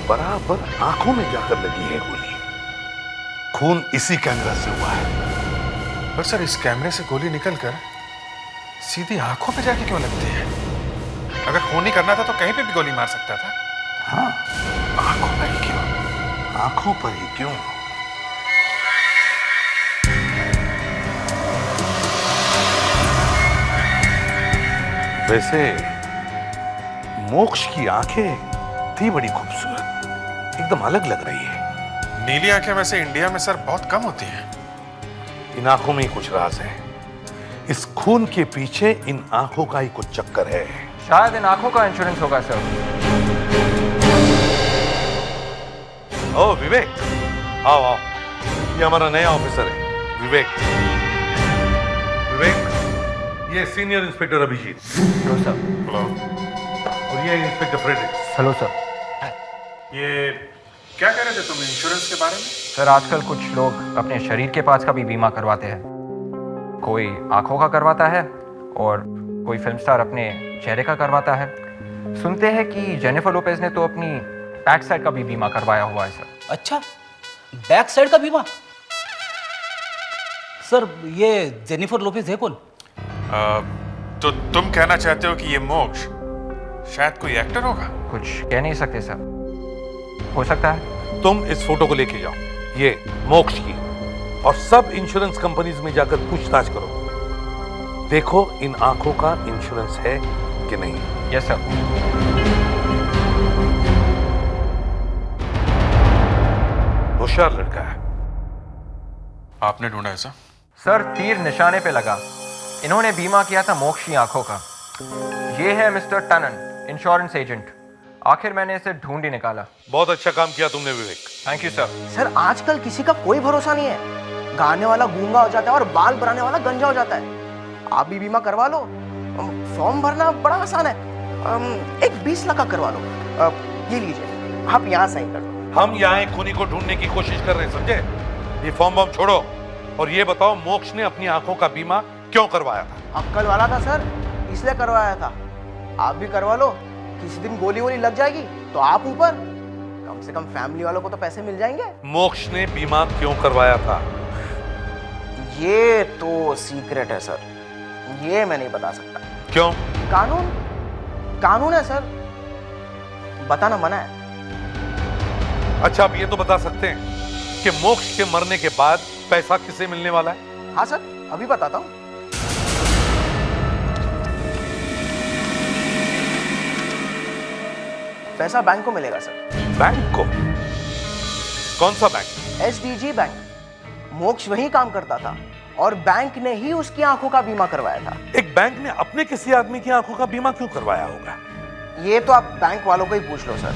बराबर आंखों में जाकर लगी है गोली। खून इसी कैमरा से हुआ है। पर सर इस कैमरे से गोली निकलकर सीधी आंखों पे जाके क्यों लगती है? अगर खून नहीं करना था तो कहीं पे भी गोली मार सकता था। हाँ, आंखों पर ही क्यों? आंखों पर ही क्यों? वैसे मोक्ष की आंखें थी बड़ी खूबसूरत, एकदम अलग लग रही है। नीली आंखें वैसे इंडिया में सर बहुत कम होती हैं। इन आंखों में ही कुछ राज है। इस खून के पीछे इन आंखों का ही कुछ चक्कर है। शायद इन आंखों का इंश्योरेंस होगा सर। ओ विवेक, आओ आओ, ये हमारा नया ऑफिसर है विवेक। विवेक, ये senior inspector Abhijeet. Hello sir. Hello. और ये इंस्पेक्टर फ्रेडरिक्स। Hello sir. ये क्या कह रहे थे तुम इंश्योरेंस के बारे में? सर आजकल कुछ लोग अपने शरीर के पार्ट्स का भी बीमा करवाते हैं। कोई आंखों का करवाता है और कोई फिल्म स्टार अपने चेहरे का करवाता है। सुनते हैं कि जेनिफर लोपेज ने तो अपनी बैक साइड का भी बीमा करवाया हुआ है सर। अच्छा, बैक साइड का बीमा? सर ये जेनिफर लोपेज है कौन? तो तुम कहना चाहते हो कि ये मोक्ष शायद कोई एक्टर होगा? कुछ कह नहीं सकते सर, हो सकता है। तुम इस फोटो को लेके जाओ, ये मोक्ष की, और सब इंश्योरेंस कंपनीज में जाकर पूछताछ करो। देखो इन आंखों का इंश्योरेंस है कि नहीं। Yes sir. होशियार लड़का है। आपने ढूंढा ऐसा? सर तीर निशाने पे लगा। इन्होंने बीमा किया था मोक्ष की आंखों का। ये है मिस्टर टनन, इंश्योरेंस एजेंट। आखिर मैंने इसे ढूंढ ही निकाला। बहुत अच्छा काम किया तुमने Vivek. Thank you sir. Sir आजकल किसी का कोई भरोसा नहीं है। गाने वाला गूंगा हो जाता है और बाल बनाने वाला गंजा हो जाता है। आप भी बीमा करवा लो, फॉर्म भरना बड़ा आसान है। एक 20 लाख का करवा लो। ये लीजिए, आप यहाँ साइन कर दो। हम यहाँ एक खूनी को ढूंढने की कोशिश कर रहे हैं, समझे? ये फॉर्म वॉर्म छोड़ो और ये बताओ, मोक्ष ने अपनी आंखों का बीमा क्यों करवाया था? अक्कल वाला था सर, इसलिए करवाया था। आप भी करवा लो, किसी दिन गोली वोली लग जाएगी तो आप ऊपर, कम से कम फैमिली वालों को तो पैसे मिल जाएंगे। मोक्ष ने बीमा क्यों करवाया था? ये तो सीक्रेट है सर, ये मैं नहीं बता सकता। क्यों? कानून है सर, बताना मना है। अच्छा, आप ये तो बता सकते हैं कि मोक्ष के मरने के बाद पैसा किसे मिलने वाला है? हाँ सर, अभी बताता हूँ। पैसा बैंक को मिलेगा सर। बैंक को? कौन सा बैंक? SDG bank. मोक्ष वहीं काम करता था और बैंक ने ही उसकी आंखों का बीमा करवाया था। एक बैंक ने अपने किसी आदमी की आंखों का बीमा क्यों करवाया होगा? ये तो आप बैंक वालों को ही पूछ लो सर।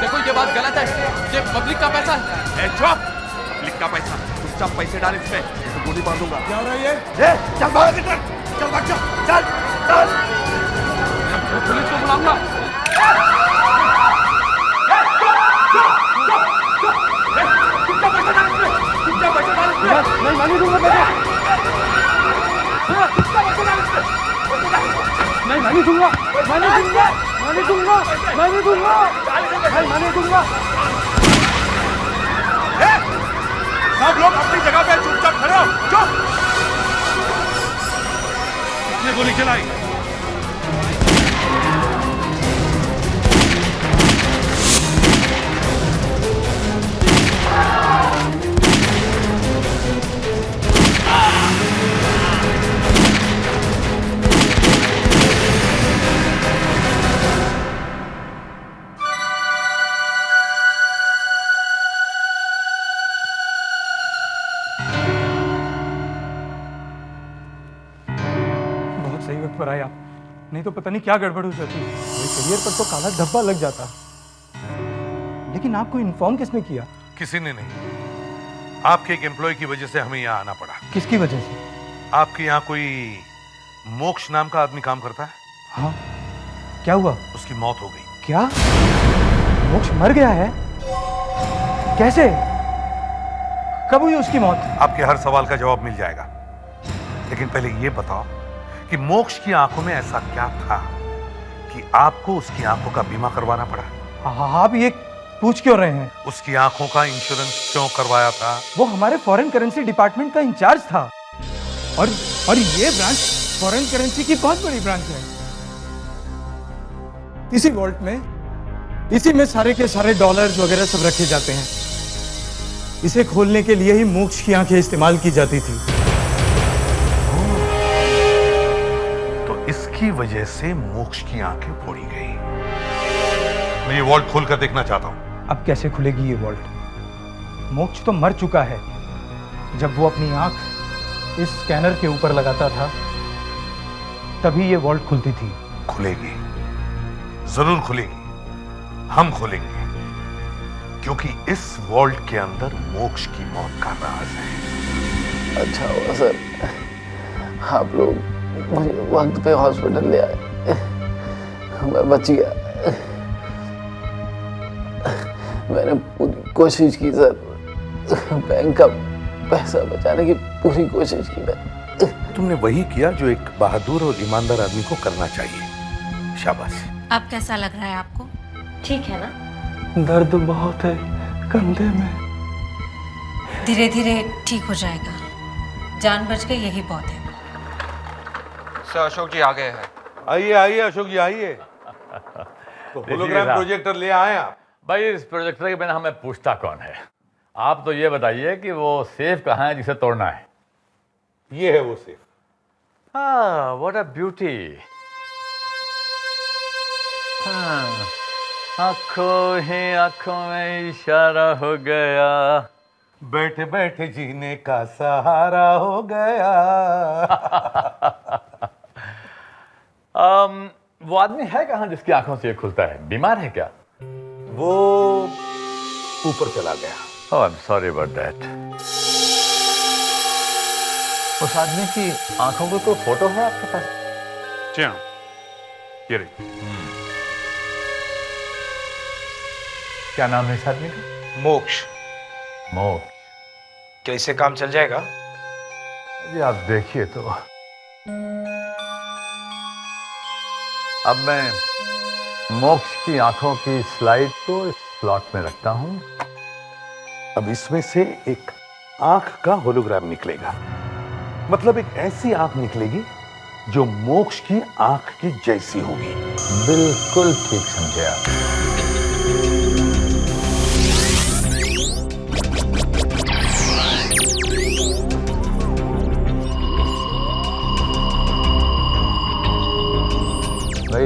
देखो ये बात गलत है, ये पब्लिक का पैसा है। चुप, पब्लिक का पैसा, चुपचाप पैसे डाल इसमें, तो गोली मार दूंगा। क्या हो रहा है ये? चल भाग इधर, चल भाग, चल चल। पुलिस को बुलाऊंगा। चुपचाप पैसा डाल इसमें, चुपचाप पैसा डाल इसमें। नहीं मानी दूंगा पैसा। चुपचाप पैसा डाल इसमें। नहीं मानी दूंगा, मानी दूंगा, मानी दूंगा, मानी दूंगा, मानी दूंगा। सब लोग अपनी जगह पे चुपचाप खड़े हो, चुप। किसने गोली चलाई? पर आए आप, नहीं तो पता नहीं क्या गड़बड़ हो जाती। मेरे करियर पर तो काला धब्बा लग जाता। लेकिन आपको इन्फॉर्म किसने किया? किसी ने नहीं, आपके एक एम्प्लॉय की वजह से हमें यहाँ आना पड़ा। किसकी वजह से? आपके यहाँ कोई मोक्ष नाम का आदमी काम करता है? हाँ, क्या हुआ? उसकी मौत हो गई। क्या? मोक्ष मर गया है? कैसे? कब हुई उसकी मौत? आपके हर सवाल का जवाब मिल जाएगा, लेकिन पहले ये बताओ कि मोक्ष की आंखों में ऐसा क्या था कि आपको उसकी आंखों का बीमा करवाना पड़ा? आप ये पूछ क्यों रहे हैं? उसकी आंखों का इंश्योरेंस क्यों करवाया था? वो हमारे फॉरेन करेंसी डिपार्टमेंट का इंचार्ज था, और ये ब्रांच फॉरेन करेंसी की बहुत बड़ी ब्रांच है। इसी वॉल्ट में, इसी में सारे के सारे डॉलर्स वगैरह सब रखे जाते हैं। इसे खोलने के लिए ही मोक्ष की आंखें इस्तेमाल की जाती थी। इसकी वजह से मोक्ष की आंखें फोड़ी गई। मैं ये वॉल्ट खोलकर देखना चाहता हूं। अब कैसे खुलेगी ये वॉल्ट? मोक्ष तो मर चुका है। जब वो अपनी आंख इस स्कैनर के ऊपर लगाता था, तभी ये वॉल्ट खुलती थी। खुलेगी, जरूर खुलेगी, हम खोलेंगे, क्योंकि इस वॉल्ट के अंदर मोक्ष की मौत का राज है। अच्छा हुआ सर, आप लोग मुझे वक्त पे हॉस्पिटल ले आए, मैं बच गया। मैंने पूरी कोशिश की सर, बैंक का पैसा बचाने की पूरी कोशिश की मैं। तुमने वही किया जो एक बहादुर और ईमानदार आदमी को करना चाहिए। शाबाश। अब कैसा लग रहा है आपको? ठीक है ना? दर्द बहुत है कंधे में। धीरे धीरे ठीक हो जाएगा, जान बच गई यही बहुत है। सर अशोक जी आ गए हैं। आइए आइए अशोक जी आइए। तो होलोग्राम प्रोजेक्टर ले आए आप? भाई इस प्रोजेक्टर के बिना हमें पूछता कौन है? आप तो ये बताइए कि वो सेफ कहाँ है जिसे तोड़ना है? ये है वो सेफ। हाँ, व्हाट अ ब्यूटी। आंखों ही आंखों में इशारा हो गया, बैठे बैठे जीने का सहारा हो गया। वो आदमी है कहाँ जिसकी आंखों से ये खुलता है? बीमार है क्या? वो ऊपर चला गया। Oh, I'm sorry about that. उस आदमी की आंखों की कोई फोटो है आपके पास? जी हाँ, ये रही। क्या नाम है इस आदमी का? मोक्ष। मोक्ष। क्या इससे काम चल जाएगा? जी आप देखिए तो। अब मैं मोक्ष की आंखों की स्लाइड को इस स्लॉट में रखता हूं। अब इसमें से एक आंख का होलोग्राम निकलेगा, मतलब एक ऐसी आंख निकलेगी जो मोक्ष की आंख की जैसी होगी। बिल्कुल ठीक समझे आप। भाई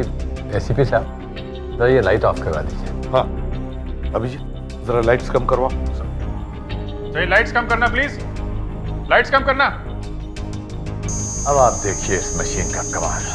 एसीपी साहब, जरा ये लाइट ऑफ करवा दीजिए। हाँ अभिजीत, जरा लाइट्स कम करवा। तो लाइट्स कम करना प्लीज, लाइट्स कम करना। अब आप देखिए इस मशीन का कमाल।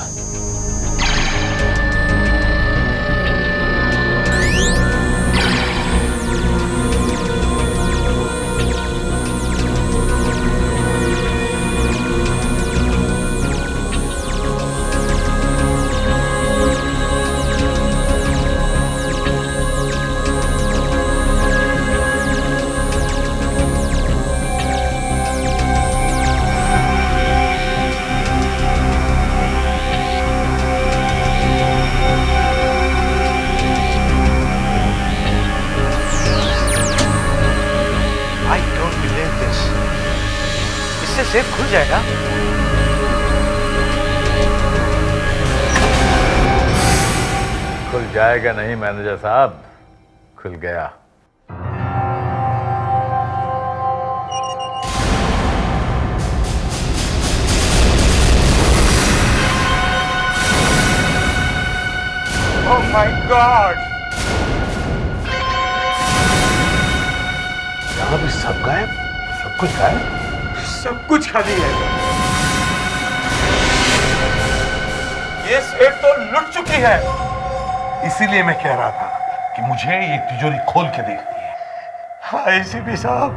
सेफ खुल जाएगा। खुल जाएगा नहीं मैनेजर साहब, खुल गया। ओह माय गॉड, यहां भी सब गायब, सब कुछ गायब, सब कुछ खाली है। ये सेफ तो लुट चुकी है। इसीलिए मैं कह रहा था कि मुझे ये तिजोरी खोल के देखनी है। हाँ एसीपी साहब,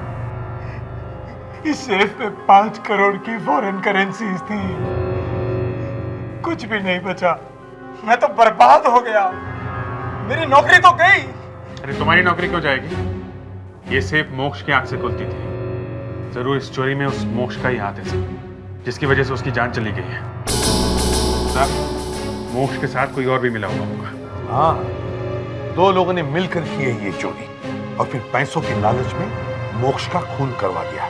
इस सेफ में 5 करोड़ की फॉरेन करेंसी थी। कुछ भी नहीं बचा, मैं तो बर्बाद हो गया। मेरी नौकरी तो गई। अरे तुम्हारी नौकरी क्यों जाएगी? ये सेफ मोक्ष की आंख से खुलती थी। जरूर इस चोरी में उस मोक्ष का ही हाथ है सर, जिसकी वजह से उसकी जान चली गई है। सर, मोक्ष के साथ कोई और भी मिला हुआ होगा। हाँ, 2 लोगों ने मिलकर की है ये चोरी और फिर पैसों के लालच में मोक्ष का खून करवा दिया।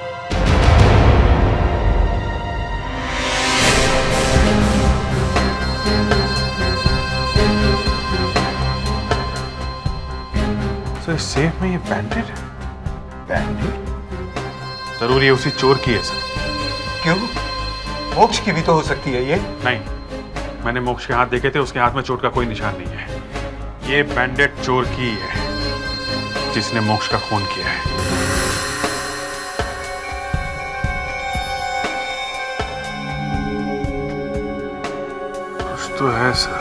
सर इस सेफ में ये बैंडेड है। बैंडेड? जरूर ये उसी चोर की है सर। क्यों? मोक्ष की भी तो हो सकती है ये। नहीं, मैंने मोक्ष के हाथ देखे थे, उसके हाथ में चोट का कोई निशान नहीं है। ये बैंडेड चोर की है जिसने मोक्ष का खून किया है। कुछ तो है सर,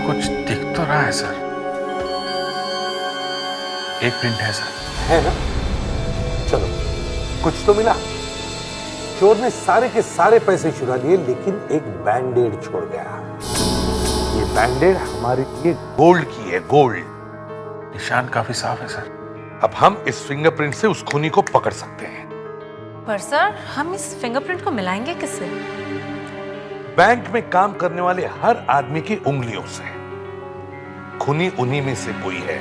कुछ दिख तो रहा है सर। एक प्रिंट है सर। है ना? चलो, कुछ तो मिला। चोर ने सारे के सारे पैसे चुरा लिए, लेकिन एक बैंडेड छोड़ गया। ये बैंडेड हमारे लिए गोल्ड की है, गोल्ड। निशान काफी साफ है सर। अब हम इस फिंगरप्रिंट से उस खूनी को पकड़ सकते हैं। पर सर, हम इस फिंगरप्रिंट को मिलाएंगे किससे? बैंक में काम करने वाले हर आदमी की उंगलियों से। खूनी उन्हीं में से कोई है।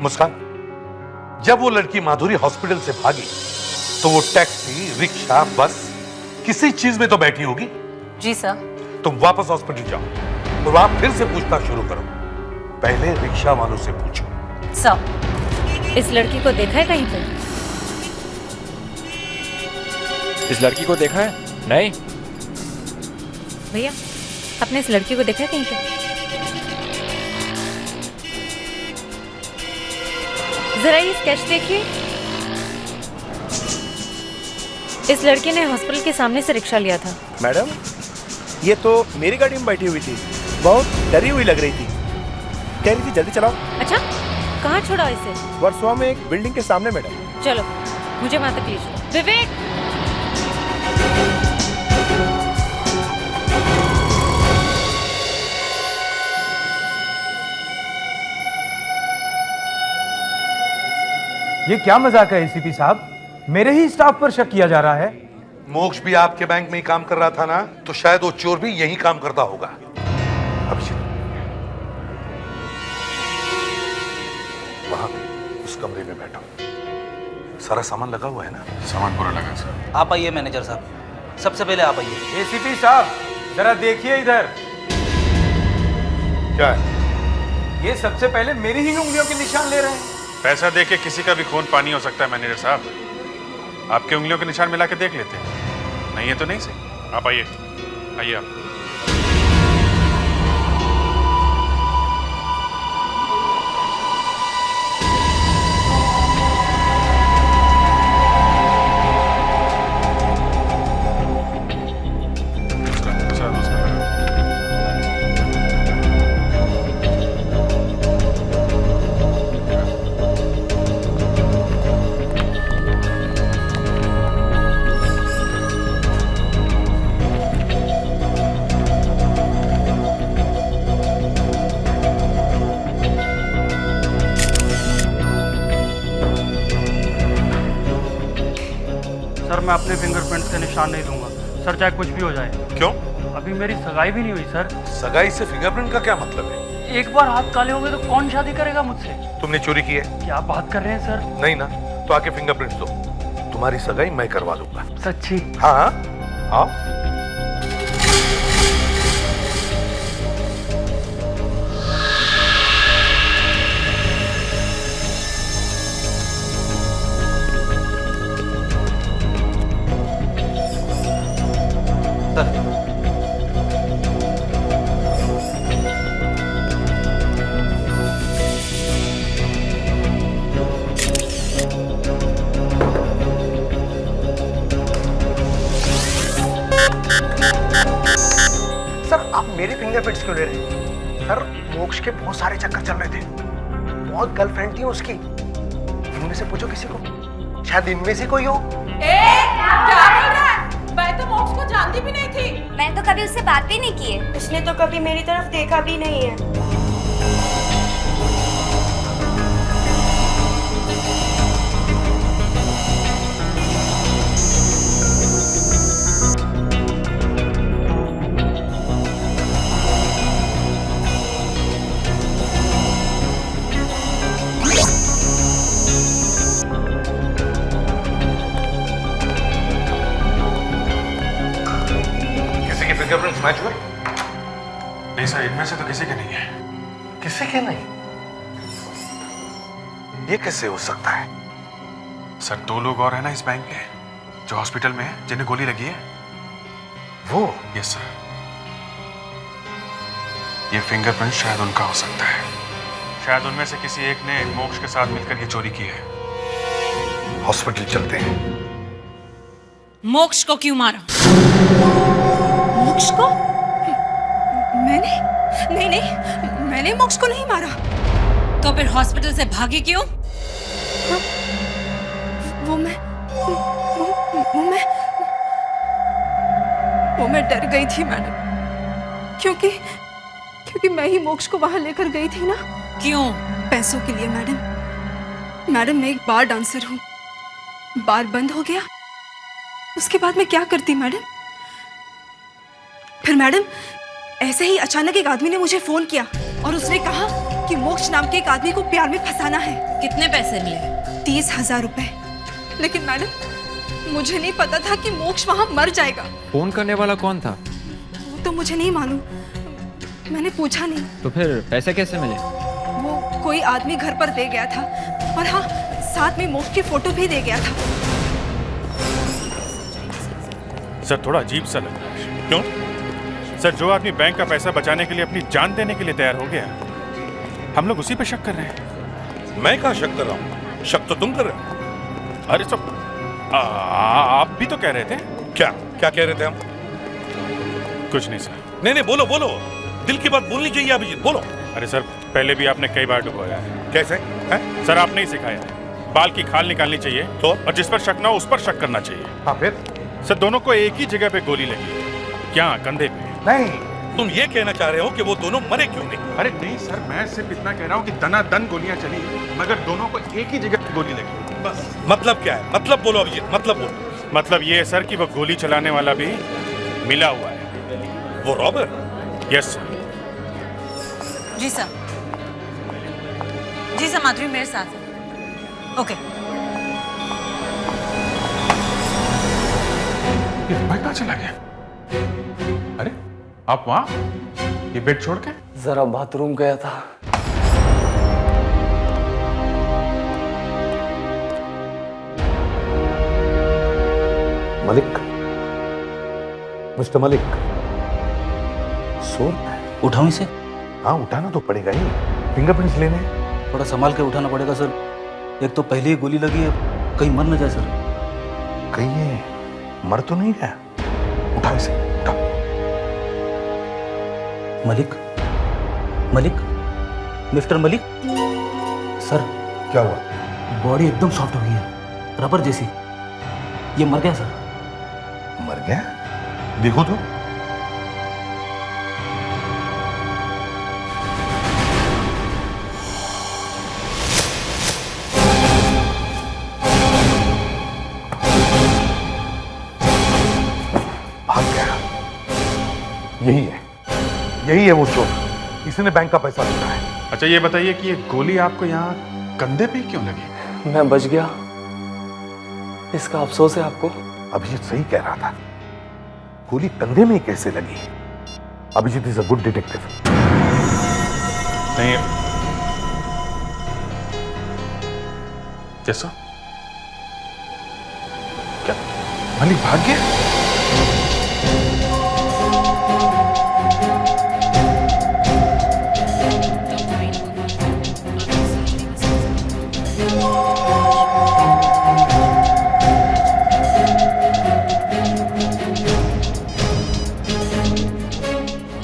मुस्कान, जब वो लड़की माधुरी हॉस्पिटल से भागी तो वो टैक्सी, रिक्शा, बस किसी चीज में तो बैठी होगी। जी सर। तुम वापस हॉस्पिटल जाओ और वहां फिर से पूछताछ शुरू करो। पहले रिक्शा वालों से पूछो। सर, इस लड़की को देखा है कहीं पे? इस लड़की को देखा है? नहीं। भैया, आपने इस लड़की को देखा है कहीं पे? जरा ये स्केच देखिए। इस लड़की ने हॉस्पिटल के सामने से रिक्शा लिया था। मैडम, ये तो मेरी गाड़ी में बैठी हुई थी, बहुत डरी हुई लग रही थी, कह रही थी जल्दी चलाओ। अच्छा, कहाँ छोड़ा इसे? वर्सोवा में एक बिल्डिंग के सामने मैडम। चलो मुझे वहां तक ले चलो। विवेक, ये क्या मजाक है एसीपी साहब? मेरे ही स्टाफ पर शक किया जा रहा है। मोक्ष भी आपके बैंक में ही काम कर रहा था ना, तो शायद वो चोर भी यही काम करता होगा। अभिजीत, वहां उस कमरे में बैठो। सारा सामान लगा हुआ है ना? सामान पूरा लगा सर। आप आइए मैनेजर साहब, सबसे पहले आप आइए। एसीपी साहब जरा देखिए इधर। क्या है ये? सबसे पहले मेरी ही उंगलियों के निशान ले रहे हैं। पैसा देके किसी का भी खून पानी हो सकता है मैनेजर साहब। आपके उंगलियों के निशान मिला के देख लेते हैं। नहीं है तो नहीं सही। आप आइए, आइए आप। मैं अपने फिंगरप्रिंट्स के निशान नहीं दूंगा सर, चाहे कुछ भी हो जाए। क्यों? अभी मेरी सगाई भी नहीं हुई सर। सगाई से फिंगरप्रिंट का क्या मतलब है? एक बार हाथ काले हो गए तो कौन शादी करेगा मुझसे? तुमने चोरी की है? क्या बात कर रहे हैं सर? नहीं ना, तो आके फिंगरप्रिंट्स दो, तुम्हारी सगाई मैं करवा लूंगा। सच्ची? हाँ हाँ, आओ। सर आप मेरे फिंगरप्रिंट्स क्यों ले रहे हैं? सर मोक्ष के बहुत सारे चक्कर चल रहे थे, बहुत गर्लफ्रेंड थी उसकी। इनमें से पूछो किसी को, शायद इनमें से कोई हो। क्या बोल रहा है? मैं तो मोक्ष को जानती भी नहीं थी। मैंने तो कभी उससे बात भी नहीं की है। उसने तो कभी मेरी तरफ देखा भी नहीं है। फिंगरप्रिंट्स मैच हुए? नहीं सर, इनमें से तो किसी के नहीं है। किसी के नहीं? ये कैसे हो सकता है? सर 2 लोग और हैं ना इस बैंक के जो हॉस्पिटल में है, जिन्हें गोली लगी है। वो? Yes sir. ये फिंगरप्रिंट शायद उनका हो सकता है। शायद उनमें से किसी एक ने मोक्ष के साथ मिलकर ये चोरी की है। हॉस्पिटल चलते हैं। मोक्ष को क्यों मारा? मोक्ष को? मैंने? नहीं नहीं, मैंने मोक्ष को नहीं मारा। तो फिर हॉस्पिटल से भागी क्यों? वो मैं डर गई थी मैडम, क्योंकि मैं ही मोक्ष को वहां लेकर गई थी ना। क्यों? पैसों के लिए मैडम। मैडम मैं एक बार डांसर हूँ, बार बंद हो गया, उसके बाद मैं क्या करती मैडम? फिर मैडम ऐसे ही अचानक एक आदमी ने मुझे फोन किया और उसने कहा कि मोक्ष नाम के एक आदमी को प्यार में फंसाना है। कितने पैसे मिले? 30,000 रुपए। लेकिन मैडम मुझे नहीं पता था कि मोक्ष वहां मर जाएगा। फोन करने वाला कौन था? वो तो मुझे नहीं मालूम, मैंने पूछा नहीं। तो फिर पैसे कैसे मिले? वो कोई आदमी घर पर दे गया था, और हाँ साथ में मोक्ष की फोटो भी दे गया था। सर थोड़ा अजीब सा लग रहा है। क्यों? सर जो आदमी बैंक का पैसा बचाने के लिए अपनी जान देने के लिए तैयार हो गया, हम लोग उसी पे शक कर रहे हैं। मैं कहाँ शक कर रहा हूँ? शक तो तुम कर रहे हो। अरे सब आप भी तो कह रहे थे। क्या क्या कह रहे थे हम? कुछ नहीं सर। नहीं नहीं, बोलो बोलो, दिल की बात बोलनी चाहिए अभिजीत, बोलो। अरे सर पहले भी आपने कई बार डुबोया है। कैसे है? सर आपने ही सिखाया है। बाल की खाल निकालनी चाहिए तो और जिस पर शक ना हो उस पर शक करना चाहिए। हाँ फिर? सर दोनों को एक ही जगह पे गोली लगी है। क्या कंधे पे? नहीं, तुम ये कहना चाह रहे हो कि वो दोनों मरे क्यों नहीं? अरे नहीं सर, मैं सिर्फ इतना कह रहा हूँ कि दनादन गोलियां चली मगर दोनों को एक ही जगह पे गोली लगी, बस। मतलब क्या है? मतलब बोलो अभिजीत, मतलब बोलो। मतलब ये है सर कि वो गोली चलाने वाला भी मिला हुआ है। वो रॉबर? Yes sir. जी सर। जी सर, माधुरी मेरे साथ है। ओके। ये भाई कहाँ चला गया? अरे आप वहाँ ये बेड छोड़ के? जरा बाथरूम गया था। मलिक, मिस्टर मलिक, सो उठाऊं इसे? हाँ उठाना तो पड़ेगा ही, फिंगरप्रिंट्स लेने। थोड़ा संभाल के उठाना पड़ेगा सर। एक तो पहले ही गोली लगी है, कहीं मर न जाए सर। कहीं ये मर तो नहीं गया? उठाओ इसे, उठाओ। मलिक, मलिक, मिस्टर मलिक। सर क्या हुआ? बॉडी एकदम सॉफ्ट हो गई है, रबर जैसी। ये मर गया सर। मर गया? देखो तो। भाग गया। यही है वो चोर। इसी ने बैंक का पैसा लूटा है। अच्छा ये बताइए कि ये गोली आपको यहाँ कंधे पे क्यों लगी? मैं बच गया, इसका अफसोस है आपको? अभिजीत सही कह रहा था, गोली कंधे में कैसे लगी? Abhijeet is a good detective. नहीं कैसा? क्या मलिक भाग गया?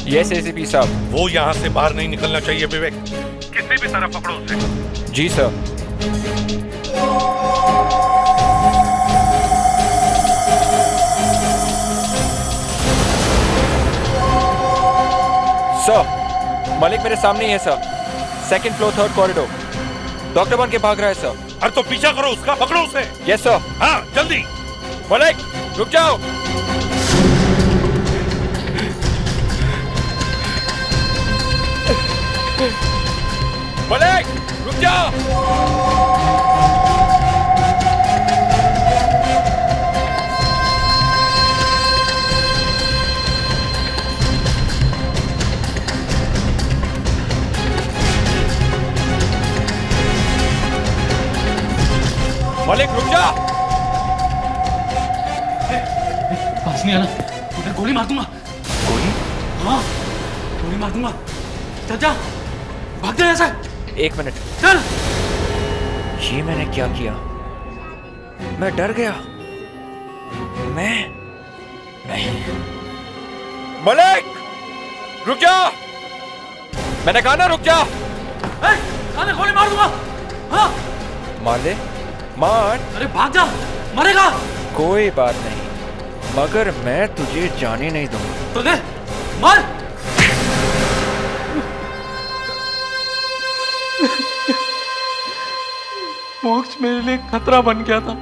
यस एसीपी साहब। वो यहाँ से बाहर नहीं निकलना चाहिए विवेक। किसी भी तरह पकड़ो उसे। जी सर। सर मलिक मेरे सामने ही है sir, second floor third corridor. Doctor बन के भाग रहा है सर। अरे तो पीछा करो उसका, पकड़ो उसे। Yes sir. हाँ जल्दी। मलिक रुक जाओ। मलिक रुक जाओ। मलिक रुक जा। पास नहीं आना, उधर गोली मार दूंगा। गोली? हाँ गोली मार दूंगा। चल जा, भाग जा यहाँ से। एक मिनट। चल। ये मैंने क्या किया? मैं डर गया। मैं नहीं। मलिक रुक जा, मैंने कहा ना रुक जा। खाने गोली मार दूंगा। हाँ मार दे, मार। अरे भाग जा, मरेगा। कोई बात नहीं, मगर मैं तुझे जाने नहीं दूंगा। तो ले मार। मोक्ष मेरे लिए खतरा बन गया था।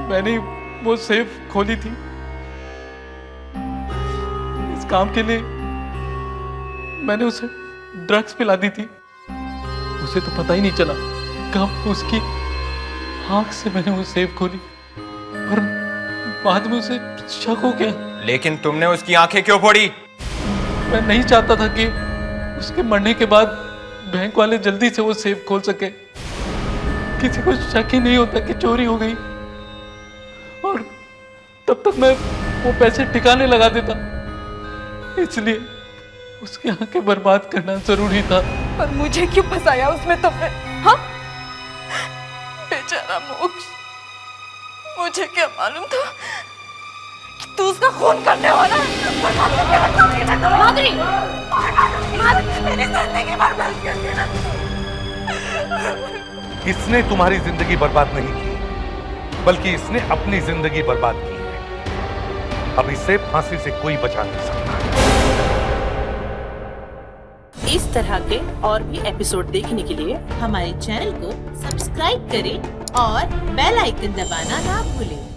मैंने वो सेफ खोली थी इस काम के लिए। मैंने उसे ड्रग्स पिला दी थी, उसे तो पता ही नहीं चला कब उसकी आंख से मैंने वो सेफ खोली और बाद में उसे शक हो गया। लेकिन तुमने उसकी आंखें क्यों फोड़ी? मैं नहीं चाहता था कि उसके मरने के बाद बैंक वाले जल्दी से वो सेफ खोल सके। किसी को शक ही नहीं होता कि चोरी हो गई और तब तक मैं वो पैसे ठिकाने लगा देता। इसलिए उसकी आंखें बर्बाद करना जरूरी था। पर मुझे क्यों फंसाया उसमें तुमने? हाँ बेचारा मोक्ष, मुझे क्या मालूम था तू उसका खून करने वाला माधुरी, मेरी जिंदगी बर्बाद कर दिया। इसने तुम्हारी जिंदगी बर्बाद नहीं की, बल्कि इसने अपनी जिंदगी बर्बाद की है। अब इसे फांसी से कोई बचा नहीं सकता। इस तरह के और भी एपिसोड देखने के लिए हमारे चैनल को सब्सक्राइब करें और बेल आइकन दबाना ना भूलें।